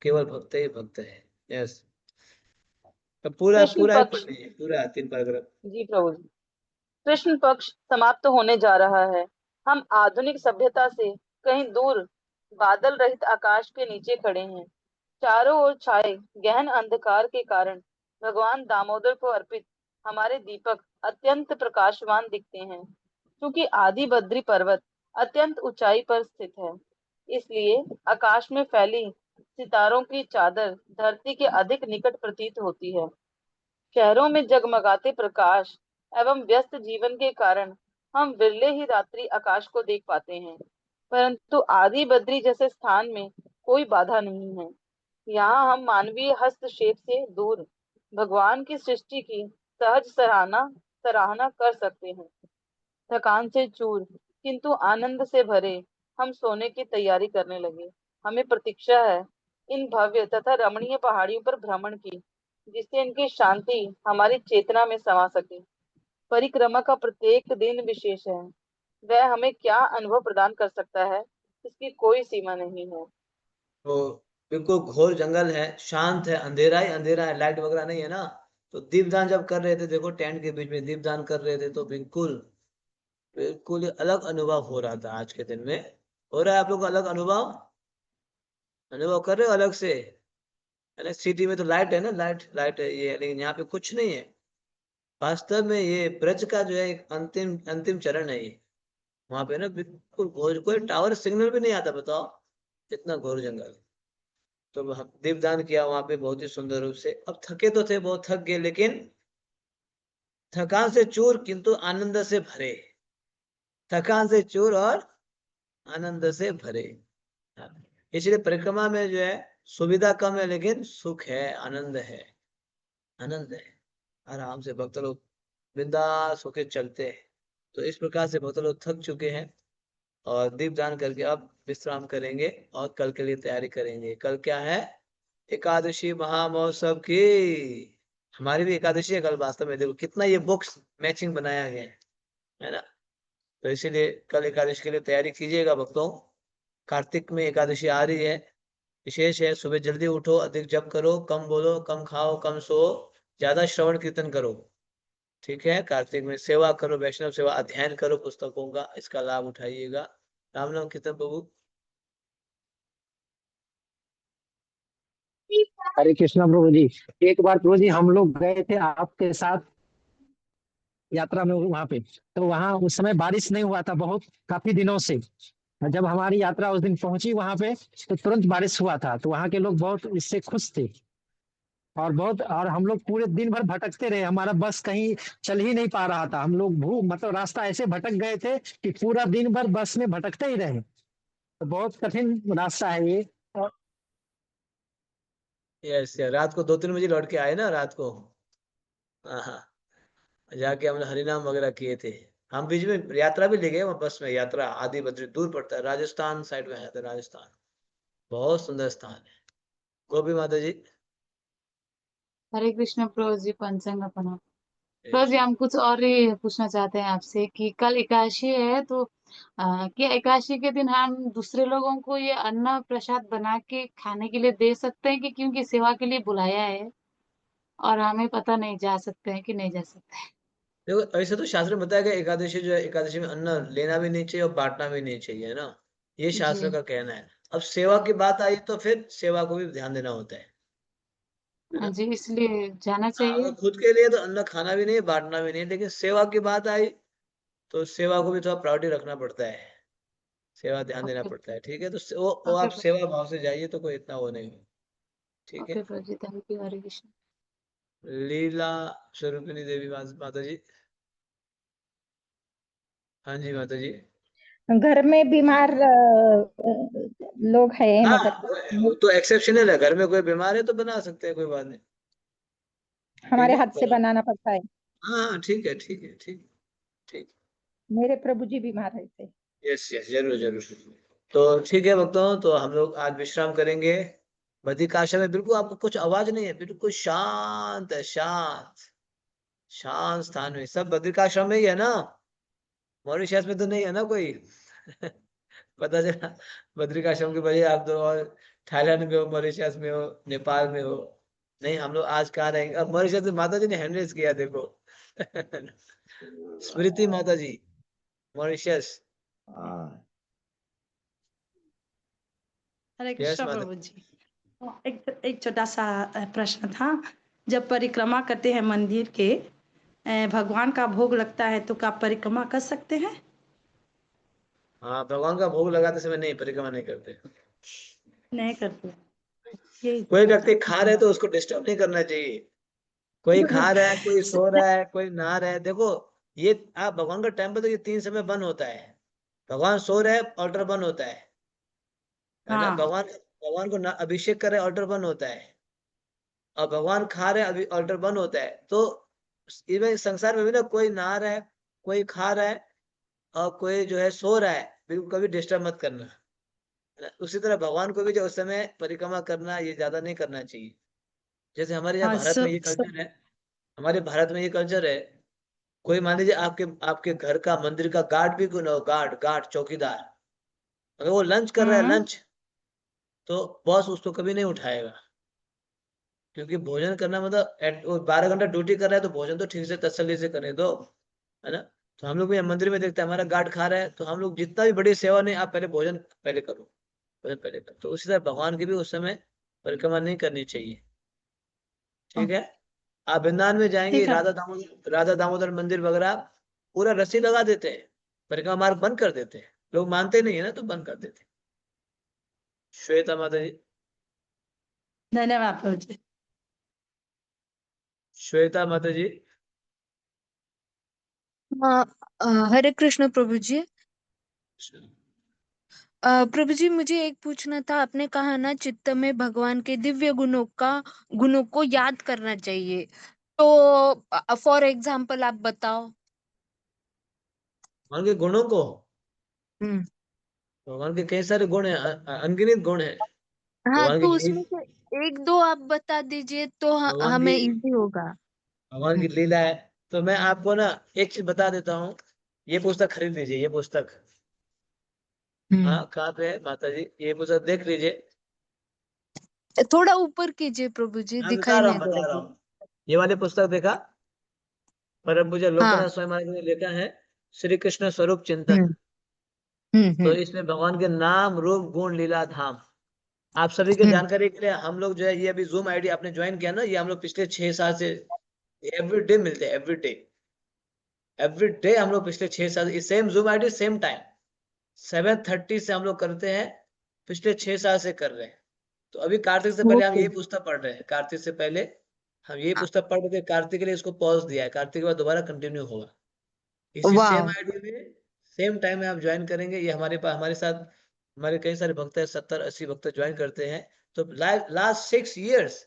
केवल भक्त ही भक्त है। यस। तो पूरा कृष्ण पूरा ही पढ़ पक्ष। लीजिए, पूरा 3 पैराग्राफ। जी प्रभु जी। कृष्ण पक्ष समाप्त होने जा रहा है। हम आधुनिक सभ्यता से कहीं दूर बादल रहित आकाश के नीचे खड़े हैं। चारों ओर छाए गहन अंधकार के कारण भगवान दामोदर को अर्पित हमारे दीपक अत्यंत प्रकाशवान दिखते हैं। क्योंकि आदि बद्री पर्वत अत्यंत ऊंचाई पर स्थित है, इसलिए आकाश में फैली सितारों की चादर धरती के अधिक निकट प्रतीत होती है। शहरों में जगमगाते प्रकाश एवं व्यस्त जीवन के कारण हम विरले ही रात्रि आकाश को देख पाते हैं, परंतु आदि बद्री जैसे स्थान में कोई बाधा नहीं है। यहाँ हम मानवीय हस्तक्षेप से दूर भगवान की सृष्टि की सहज सराहना सराहना कर सकते हैं। थकान से चूर किंतु आनंद से भरे हम सोने की तैयारी करने लगे। हमें प्रतीक्षा है इन भव्य तथा रमणीय पहाड़ियों पर भ्रमण की, जिससे इनकी शांति हमारी चेतना में समा सके। परिक्रमा का प्रत्येक दिन विशेष है। वह हमें क्या अनुभव प्रदान कर सकता है, इसकी कोई सीमा नहीं है। तो बिल्कुल घोर जंगल है, शांत है, अंधेरा ही अंधेरा है, लाइट वगैरह नहीं है ना। तो दीपदान जब कर रहे थे, देखो टेंट के बीच में दीपदान कर रहे थे, तो बिल्कुल बिल्कुल अलग अनुभव हो रहा था। आज के दिन में हो रहा है आप लोग को अलग अनुभव, अनुभव कर रहे हो अलग से? है ना। सिटी में तो लाइट है ना, लाइट लाइट है ये है, लेकिन यहाँ पे कुछ नहीं है। वास्तव में ये ब्रज का जो है एक अंतिम अंतिम चरण है ये। वहां पे ना बिल्कुल घोर, कोई टावर सिग्नल भी नहीं आता, बताओ। इतना घोर जंगल। तो हम दीपदान किया वहां पे बहुत ही सुंदर रूप से। अब थके तो थे, बहुत थक गए, लेकिन थकान से चूर किंतु आनंद से भरे। थकान से चूर और आनंद से भरे। हाँ। इसलिए परिक्रमा में जो है सुविधा कम है, लेकिन सुख है, आनंद है। आनंद है। आराम से भक्त लोग बिंदास होके चलते हैं। तो इस प्रकार से भक्त लोग थक चुके हैं और दीपदान करके अब विश्राम करेंगे और कल के लिए तैयारी करेंगे। कल क्या है? एकादशी महामहोत्सव की। हमारी भी एकादशी है कल। वास्तव में देखो कितना ये बुक्स मैचिंग बनाया गया है ना। तो इसीलिए कल एकादशी के लिए तैयारी कीजिएगा भक्तों। कार्तिक में एकादशी आ रही है, विशेष है। सुबह जल्दी उठो, अधिक जप करो, कम बोलो, कम खाओ, कम सो, ज्यादा श्रवण कीर्तन करो। ठीक है। कार्तिक में सेवा करो, वैष्णव सेवा, अध्ययन करो पुस्तकों का, इसका लाभ उठाइएगा। राम नाम कीर्तन प्रभु। हरे कृष्णा प्रभु जी। एक बार प्रभु जी हम लोग गए थे आपके साथ यात्रा में वहां पे। तो वहां उस समय बारिश नहीं हुआ था बहुत, काफी दिनों से। जब हमारी यात्रा उस दिन पहुंची वहां पे तो तुरंत बारिश हुआ था, तो वहां के लोग बहुत इससे खुश थे। और हम लोग पूरे दिन भर भटकते रहे, हमारा बस कहीं चल ही नहीं पा रहा था। हम लोग भू मतलब रास्ता ऐसे भटक गए थे कि पूरा दिन भर बस में भटकते ही रहे। तो बहुत कठिन रास्ता है ये। यस, रात को 2-3 बजे लौट के आए ना रात को। हाँ हाँ, जाके हमने हरिनाम वगैरह किए थे। हम बीच में यात्रा भी ले गए वहाँ बस में, यात्रा आदि बद्री दूर पड़ता है, राजस्थान साइड में है, राजस्थान बहुत सुंदर स्थान है। गोपी माता जी। हरे कृष्ण प्रभु जी, पंचांग अपना। प्रभु जी, हम कुछ और ही पूछना चाहते हैं आपसे कि कल एकादशी है, तो क्या एकादशी के दिन हम दूसरे लोगों को ये अन्न प्रसाद बना के खाने के लिए दे सकते हैं, कि क्योंकि सेवा के लिए बुलाया है और हमें पता नहीं जा सकते हैं कि नहीं जा सकते हैं? देखो ऐसे तो शास्त्र में बताया गया एकादशी जो है, एकादशी में अन्न लेना भी नहीं चाहिए और बांटना भी नहीं चाहिए, है ना, ये शास्त्र जी। का कहना है। अब सेवा की बात आई तो फिर सेवा को भी ध्यान देना होता है हाँ ना। जी, इसलिए जाना हाँ, चाहिए। अगर खुद के लिए तो अन्न खाना भी नहीं, बांटना भी नहीं, लेकिन सेवा की बात आई तो सेवा को भी थोड़ा प्रायोरिटी रखना पड़ता है, सेवा ध्यान देना ओके। पड़ता है। ठीक है, तो वो ओके आप सेवा भाव से जाइए तो कोई इतना वो नहीं है। ठीक है। Okay Prabhu ji, thank you. Hare Krishna. Leela Swarupini Devi माता जी। हाँ जी माता जी। घर में बीमार लोग हैं, हाँ, वो मतलब तो एक्सेप्शनल है, घर में कोई बीमार है तो बना सकते हैं, कोई बात नहीं। ठीक हमारे है, हाथ से बना। बनाना पड़ता है। हाँ हाँ, ठीक है ठीक है ठीक। ठीक। मेरे प्रभु जी बीमार है से। यस यस, जरूर जरूर। तो ठीक है भक्तों, तो हम लोग आज विश्राम करेंगे। बद्रिकाश्रम में बिल्कुल आपको कुछ आवाज नहीं है, बिल्कुल शांत है, शांत शांत स्थान में। सब बद्रिकाश्रम में ही है ना, मॉरिशस में तो नहीं है ना कोई। पता चला बद्रिकाश्रम के बजाय आप तो और थाईलैंड में हो, मॉरिशस में हो, नेपाल में हो। नहीं, हम लोग आज कहाँ रहेंगे। अब मॉरिशस में माता जी ने हैंड रेज किया, देखो। स्मृति माता जी, मॉरिशस। हरे यस कृष्ण माता। प्रभु जी। एक छोटा सा प्रश्न था। जब परिक्रमा करते हैं मंदिर के, भगवान का भोग लगता है, तो क्या परिक्रमा कर सकते हैं? हाँ, भगवान का भोग लगाते समय नहीं, परिक्रमा नहीं करते। नहीं करते। यही कोई पूछना व्यक्ति था। खा रहे तो उसको डिस्टर्ब नहीं करना चाहिए। कोई खा रहा है, कोई सो रहा है, कोई नहा रहा है, देखो ये आप भगवान का टेम्पल तो ये 3 समय बंद होता है। भगवान सो रहे हैं, ऑल्टर बंद होता है ना। हाँ भगवान को अभिषेक कर रहे हैं, ऑल्टर बंद होता है। और भगवान खा रहे हैं, अभी ऑल्टर बंद होता है। तो इवन संसार में भी ना, कोई नहा रहा है, कोई खा रहा है, और कोई जो है सो रहा है, बिल्कुल कभी डिस्टर्ब मत करना, है ना? उसी तरह भगवान को भी जो उस समय परिक्रमा करना, ये ज्यादा नहीं करना चाहिए। जैसे हमारे यहाँ हाँ, भारत में सब ये सब। कल्चर है, हमारे भारत में ये कल्चर है। कोई मान लीजिए आपके आपके घर का, मंदिर का गार्ड भी क्यों ना हो, गार्ड गार्ड चौकीदार, अगर वो लंच कर रहा है, हम्म। लंच, तो बॉस उसको कभी नहीं उठाएगा। क्योंकि भोजन करना मतलब वो 12 घंटा ड्यूटी कर रहा है, तो भोजन तो ठीक से तसल्ली से करने दो, है ना। तो हम लोग भी मंदिर में देखते हैं, हमारा गार्ड खा रहा है, तो हम लोग जितना भी बड़ी सेवा नहीं, आप पहले भोजन पहले करो, भोजन पहले करो। तो उसी तरह भगवान की भी उस समय परिक्रमा नहीं करनी चाहिए। ठीक है। आप वृंदावन में जाएंगे, ठीक है। राधा दामोदर मंदिर वगैरह, पूरा रस्सी लगा देते हैं, परिक्रमा मार्ग बंद कर देते हैं। लोग मानते नहीं है ना, तो बंद कर देते हैं। श्वेता माता जी। धन्यवाद प्रभु जी। श्वेता माता जी। हाँ, हरे कृष्ण प्रभु जी। प्रभु जी, मुझे एक पूछना था। आपने कहा ना, चित्त में भगवान के दिव्य गुणों को याद करना चाहिए, तो फॉर एग्जाम्पल आप बताओ। भगवान के गुणों को, हम्म। भगवान के कई सारे गुण हैं, अनगिनत गुण हैं। हाँ, भगवान की तो लील उसमें से एक दो आप बता दीजिए तो भगवान की हमें इजी होगा। भगवान की हम्म। लीला है। तो मैं आपको ना एक चीज बता देता हूँ, ये पुस्तक खरीद लीजिए, ये पुस्तक। हम्म। हाँ, कहाँ पे है माता जी, ये पुस्तक देख लीजिए। थोड़ा ऊपर कीजिए प्रभु जी, हाँ, दिखाई नहीं दे बता रहा रही। हूँ। ये वाली पुस्तक देखा, परम पूज्य हाँ। लोकनाथ स्वामी महाराज ने लिखा है, श्री कृष्ण स्वरूप चिंतन। हम्म। तो हम्म। इसमें भगवान के नाम, रूप, गुण, लीला, धाम, आप सभी के हम्म। जानकारी के लिए, हम लोग जो है ये अभी जूम आईडी आपने ज्वाइन किया ना, ये हम लोग पिछले 6 साल से एवरी डे मिलते हैं, एवरी डे हम लोग पिछले 6 साल same zoom ID, same time 7:30 से हम लोग करते हैं, पिछले 6 साल से कर रहे हैं। तो अभी कार्तिक से पहले हम ओके। यही पुस्तक पढ़ रहे हैं, कार्तिक से पहले हम यही पुस्तक पढ़ रहे थे। कार्तिक के लिए इसको पॉज दिया है, कार्तिक के बाद दोबारा कंटिन्यू होगा इसी सेम वाह। आईडी में, सेम टाइम में आप ज्वाइन करेंगे। ये हमारे पास, हमारे साथ हमारे कई सारे भक्त हैं, 70-80 भक्त ज्वाइन करते हैं। तो लास्ट 6 years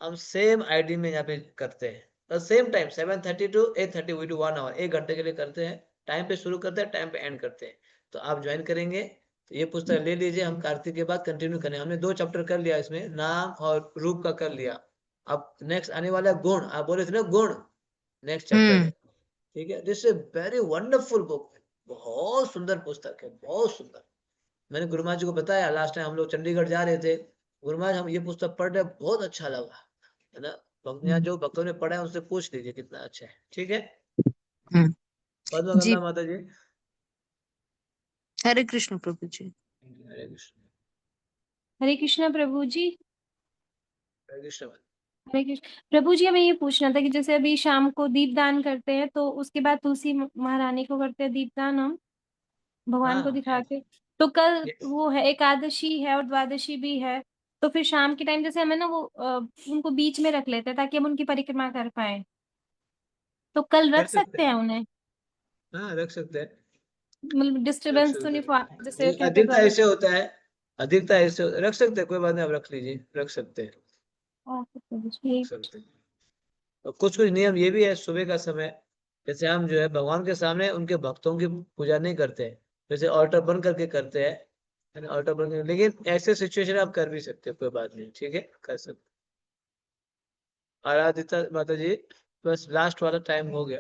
हम सेम आईडी में यहाँ पे करते हैं, तो same time 7:30 to 8:30 we do 1 hour, 1 घंटे के लिए करते हैं। टाइम पे शुरू करते हैं, टाइम पे एंड करते हैं। तो आप ज्वाइन करेंगे तो ये पुस्तक ले लीजिए, हम कार्तिक के बाद कंटिन्यू करें। हमने 2 चैप्टर कर लिया इसमें, नाम और रूप का कर लिया। अब नेक्स्ट आने वाला है गुण, आप बोले थे ना गुण, नेक्स्ट चैप्टर है। ठीक है, this is very wonderful book, बहुत सुंदर पुस्तक है, बहुत सुंदर। मैंने गुरु महाराज जी को बताया, लास्ट टाइम हम लोग चंडीगढ़ जा रहे थे, गुरु महाराज हम ये पुस्तक पढ़ रहे, बहुत अच्छा लगा, है ना। यहाँ जो भक्तों ने पढ़ा है उनसे पूछ लीजिए कितना अच्छा है। ठीक है, पद्म जी, गंगा माता जी। हरे कृष्ण प्रभु जी। हरे कृष्ण। हरे कृष्णा प्रभु जी। हरे कृष्ण। हरे कृष्ण प्रभु जी, हमें ये पूछना था कि जैसे अभी शाम को दीपदान करते हैं तो उसके बाद तुलसी महारानी को करते हैं दीपदान हम भगवान को हाँ, दिखा के, तो कल yes. वो है एकादशी है और द्वादशी भी है, तो फिर शाम के टाइम जैसे हमें ना वो उनको बीच में रख लेते हैं ताकि हम उनकी परिक्रमा कर पाए, तो कल कर रख सकते सकते हैं, हैं उन्हें? हाँ रख सकते हैं, मतलब रख डिस्टरबेंस तो सकते नहीं जैसे हैं। कहते हैं अधिकता घर। ऐसे होता है, अधिकता ऐसे रख सकते हैं, कोई बात नहीं, आप रख लीजिए, रख सकते हैं, ओके प्रभु जी, रख ठीक। सकते हैं। और कुछ कुछ नियम ये भी है, सुबह का समय, जैसे हम जो है भगवान के सामने उनके भक्तों की पूजा नहीं करते हैं, जैसे ऑल्टर बंद करके करते हैं, है ना, ऑल्टर बंद करके, लेकिन ऐसे सिचुएशन आप कर भी सकते हो, कोई बात नहीं, ठीक है, कर सकते। आराधिता माता जी, बस लास्ट वाला टाइम हो गया।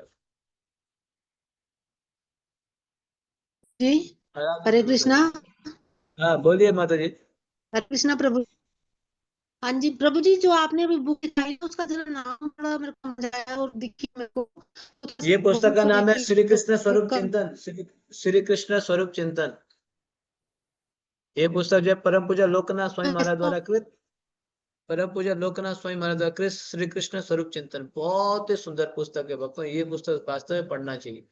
जी। आराधिता हरे माता कृष्णा। जी, हाँ बोलिए माता जी। हरे कृष्णा प्रभु। हाँ जी प्रभु जी, जो आपने अभी बुक दिखाई उसका जरा नाम बड़ा मेरे को मजा आया और दिखी मेरे को, ये पुस्तक का नाम है श्री कृष्ण बुक स्वरूप का। चिंतन, श्री कृष्ण स्वरूप चिंतन। ये पुस्तक जो है परम पूज्य लोकनाथ स्वामी महाराज इसको द्वारा कृत, परम पूज्य लोकनाथ स्वामी महाराज द्वारा कृत श्री कृष्ण स्वरूप चिंतन, बहुत ही सुंदर पुस्तक है भक्तों, ये पुस्तक वास्तव में पढ़ना चाहिए।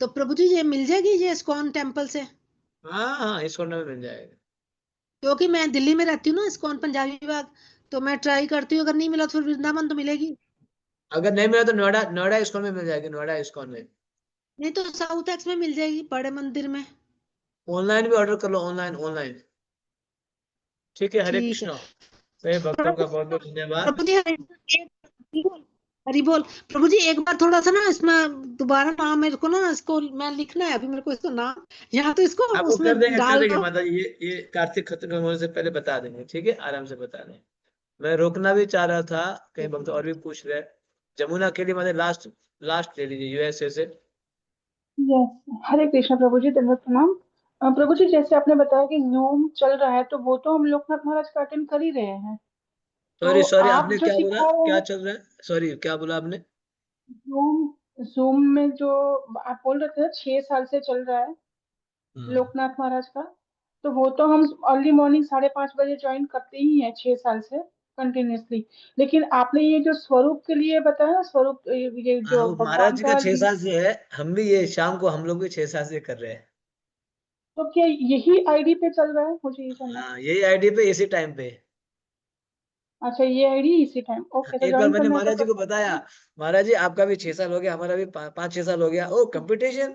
तो प्रभु जी ये मिल जाएगी ये इस्कॉन टेम्पल से? हाँ हाँ, इस कॉर्नर में मिल जाएगा। क्योंकि मैं दिल्ली में रहती हूँ ना, इस्कॉन पंजाबी विभाग, तो मैं ट्राई करती हूँ, अगर नहीं मिला तो फिर वृंदावन तो मिलेगी। अगर नहीं मिला तो नोएडा, नोएडा इस्कॉन में मिल जाएगी, नोएडा इस्कॉन में। नहीं तो साउथ एक्स में मिल जाएगी, बड़े मंदिर में। ऑनलाइन भी ऑर्डर कर लो, ऑनलाइन ऑनलाइन। ठीक है, हरे ठीक है कृष्णा। सभी भक्तों का बहुत बहुत धन्यवाद। प्रभु जी। हरी बोल प्रभु जी, एक बार थोड़ा सा ना इसमें दोबारा नाम मेरे को ना, इसको मैं लिखना है अभी मेरे को, इसका नाम यहाँ तो इसको आपको उसमें कर डाल देंगे दो। माता जी, ये कार्तिक खत्म होने से पहले बता देंगे, ठीक है, आराम से बता देंगे। मैं रोकना भी चाह रहा था, कई भक्त और भी पूछ रहे हैं। जमुना के लिए मतलब लास्ट, लास्ट ले लीजिए यूएसए से। यस, हरे कृष्ण प्रभु जी, दंडवत प्रणाम। प्रभु जी, जैसे आपने बताया कि जूम चल रहा है, तो वो तो हम लोकनाथ महाराज का अटेंड कर ही रहे हैं, सॉरी तो सॉरी, आप आपने जो क्या बोला, सिखा रहे क्या हैं चल रहा है, सॉरी क्या बोला आपने? जूम, जूम में जो आप बोल रहे थे 6 साल से चल रहा है लोकनाथ महाराज का, तो वो तो हम अर्ली मॉर्निंग 5:30 बजे ज्वाइन करते ही हैं 6 साल से कंटिन्यूअसली। लेकिन आपने ये जो स्वरूप के लिए बताया ना, स्वरूप ये हाँ, जो वो महाराज भगवान जी का का 6 साल से है, हम भी ये शाम को हम लोग भी 6 साल से कर रहे हैं। तो क्या यही आईडी पे चल रहा है? मुझे ये जानना है। हाँ, यही आईडी पे इसी टाइम पे। अच्छा, ये आईडी इसी टाइम, ओके, तो एक बार ज्वाइन मैंने करना है तो महाराज जी कर को सकते बताया, हैं। महाराज जी आपका भी 6 साल हो गया, हमारा भी 5-6 साल हो गया, oh competition,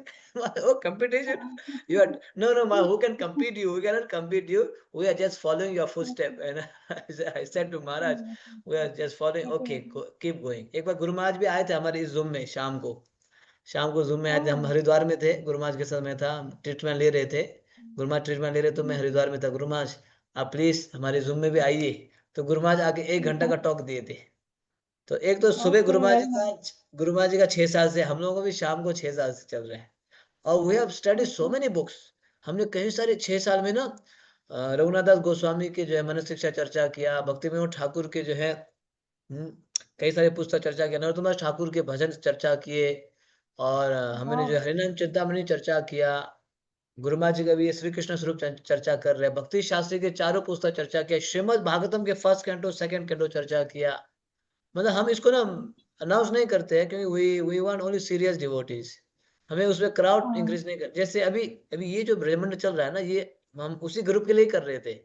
oh competition, you are no no, who can compete you, we cannot compete you, we are just following your footstep, and I said to Maharaj, we are just following, okay, keep going। एक बार गुरु महाराज भी आए थे हमारे इस zoom में, शाम को zoom में आए थे, हम हरिद्वार में थे, गुरु महाराज के साथ में था, ट्रीटमेंट ले रहे थे, गुरु महाराज ट्रीटमेंट ले रहे, तो मैं हरिद्वार में था, गुरु महाराज आप प्लीज हमारे जूम में भी आइए, तो गुरु महाराज आके 1 घंटा का टॉक दिए थे। तो एक तो सुबह okay, very nice. Guru Maharaj जी का 6 साल से, हम लोगों को भी शाम को 6 साल से चल रहा है, और we have study so many books. हमने कई सारे 6 साल में ना रघुनाथ दास गोस्वामी के जो है मन शिक्षा चर्चा किया, भक्ति विनोद ठाकुर के जो है हम्म, कई सारे पुस्तक चर्चा किया, नरोत्तम दास ठाकुर के भजन चर्चा किए, और हमने जो है हरिनाम चिंतामणि चर्चा किया। गुरु महाराज जी का भी ये श्री कृष्ण स्वरूप चर्चा कर रहे हैं, भक्ति शास्त्री के चारों पुस्तक चर्चा किया, श्रीमद् भागवतम के फर्स्ट कैंटो सेकंड कैंटो चर्चा किया। मतलब हम इसको ना अनाउंस नहीं करते हैं, क्योंकि we want only serious devotees, हमें उसमें क्राउड इंक्रीज नहीं कर, जैसे अभी अभी ये जो ब्रह्मांड चल रहा है ना, ये हम उसी ग्रुप के लिए कर रहे थे,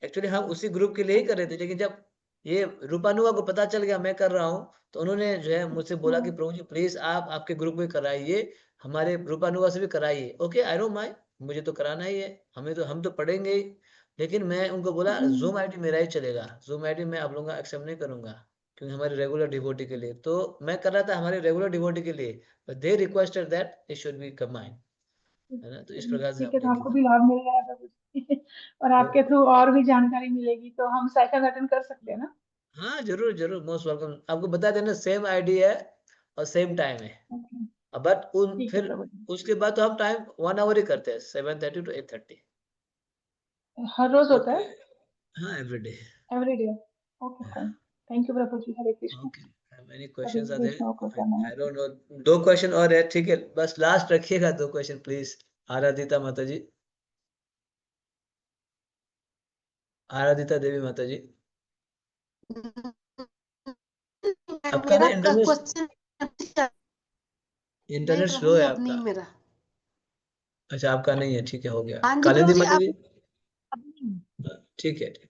एक्चुअली हम उसी ग्रुप के लिए ही कर रहे थे, लेकिन जब ये रूपानुआ को पता चल गया मैं कर रहा हूँ, तो उन्होंने जो है मुझसे बोला कि प्रभु जी प्लीज आप आपके ग्रुप में कराइए, हमारे रूपानुआ से भी कराइए। ओके, आई डोंट माइंड, मुझे तो कराना ही है, हमें तो हम तो पढ़ेंगे ही। लेकिन मैं उनको बोला जूम आईडी मेरा ही चलेगा, जूम आईडी मैं आप लोगों का एक्सेप्ट नहीं करूंगा क्योंकि हमारे रेगुलर डिवोटी के लिए, तो मैं कर रहा था हमारे रेगुलर डिवोटी के लिए, but they requested that it should be combined, है ना, तो इस प्रकार से ठीक है, तो हमने हमको किया। भी लाभ मिल रहा है प्रभु जी। और आपके थ्रू और भी जानकारी मिलेगी, तो हम सेशन अटेंड कर सकते हैं ना? हाँ जरूर जरूर, मोस्ट वेलकम। आपको बता देना सेम आईडी है और सेम टाइम है, Okay, बट उन ठीक है फिर प्रभु जी। उसके बाद तो हम टाइम 1 आवर ही करते हैं, 7:30 to 8:30। हर रोज होता ओके, है? हाँ everyday. Every day? Okay fine. Thank you Prabhu ji. Hare Krishna. Okay, many Hare questions are Krishna को देयर, प्रणाम। I don't know. 2 क्वेश्चन और है, ठीक है, बस लास्ट रखिएगा 2 क्वेश्चन प्लीज। आराधिता माता जी, आराधिता देवी माता जी, आपका ना मेरा इंटरनेट क्वेश्चन नहीं इंटरनेट प्रभु स्लो जी, है अब नहीं आपका। मेरा। अच्छा आपका नहीं है, ठीक है, हो गया। हाँ जी प्रभु कालिंदी जी, माता अब जी, अब नहीं। ठीक है ठीक।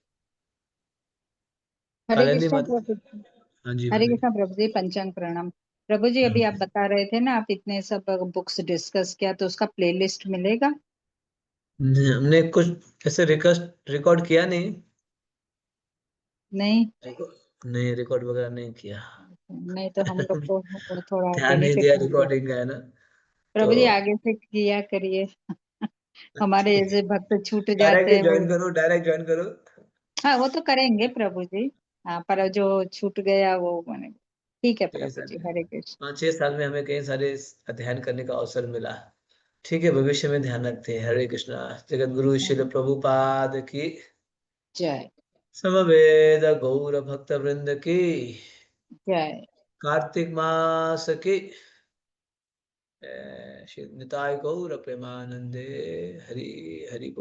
हरे कालिंदी कृष्ण माता जी, प्रभु जी। हाँ जी हरे माता जी। कृष्ण प्रभु जी, पंचांग प्रणाम। प्रभु जी, अभी आप बता रहे थे ना, आप इतने सब बुक्स डिस्कस किया, तो उसका प्लेलिस्ट मिलेगा? हमने कुछ ऐसे रिक्वेस्ट रिकॉर्ड किया नहीं, नहीं? नहीं रिकॉर्ड वगैरह नहीं किया। नहीं तो हम लोग को थोड़ा ध्यान नहीं बेनिफिट दिया मिलेगा। रिकॉर्डिंग का, है ना, तो प्रभु जी आगे से किया करिए। हमारे ऐसे भक्त छूट जाते डायरेक्ट हैं वो। ज्वाइन करो, डायरेक्ट ज्वाइन करो। हाँ, वो तो करेंगे प्रभु जी। हाँ, पर जो छूट गया वो मैंने। ठीक है कई प्रभु जी, सारे हरे कृष्ण। 5-6 साल में हमें कई सारे अध्ययन करने का अवसर मिला। ठीक है, भविष्य में ध्यान रखते हैं। हरे कृष्णा। जगत गुरु श्रील प्रभुपाद की जय समवेद गौर भक्त वृंद की, जय। कार्तिक मास की, श्री निताय गौर प्रेमानंदे। हरि हरि बोल।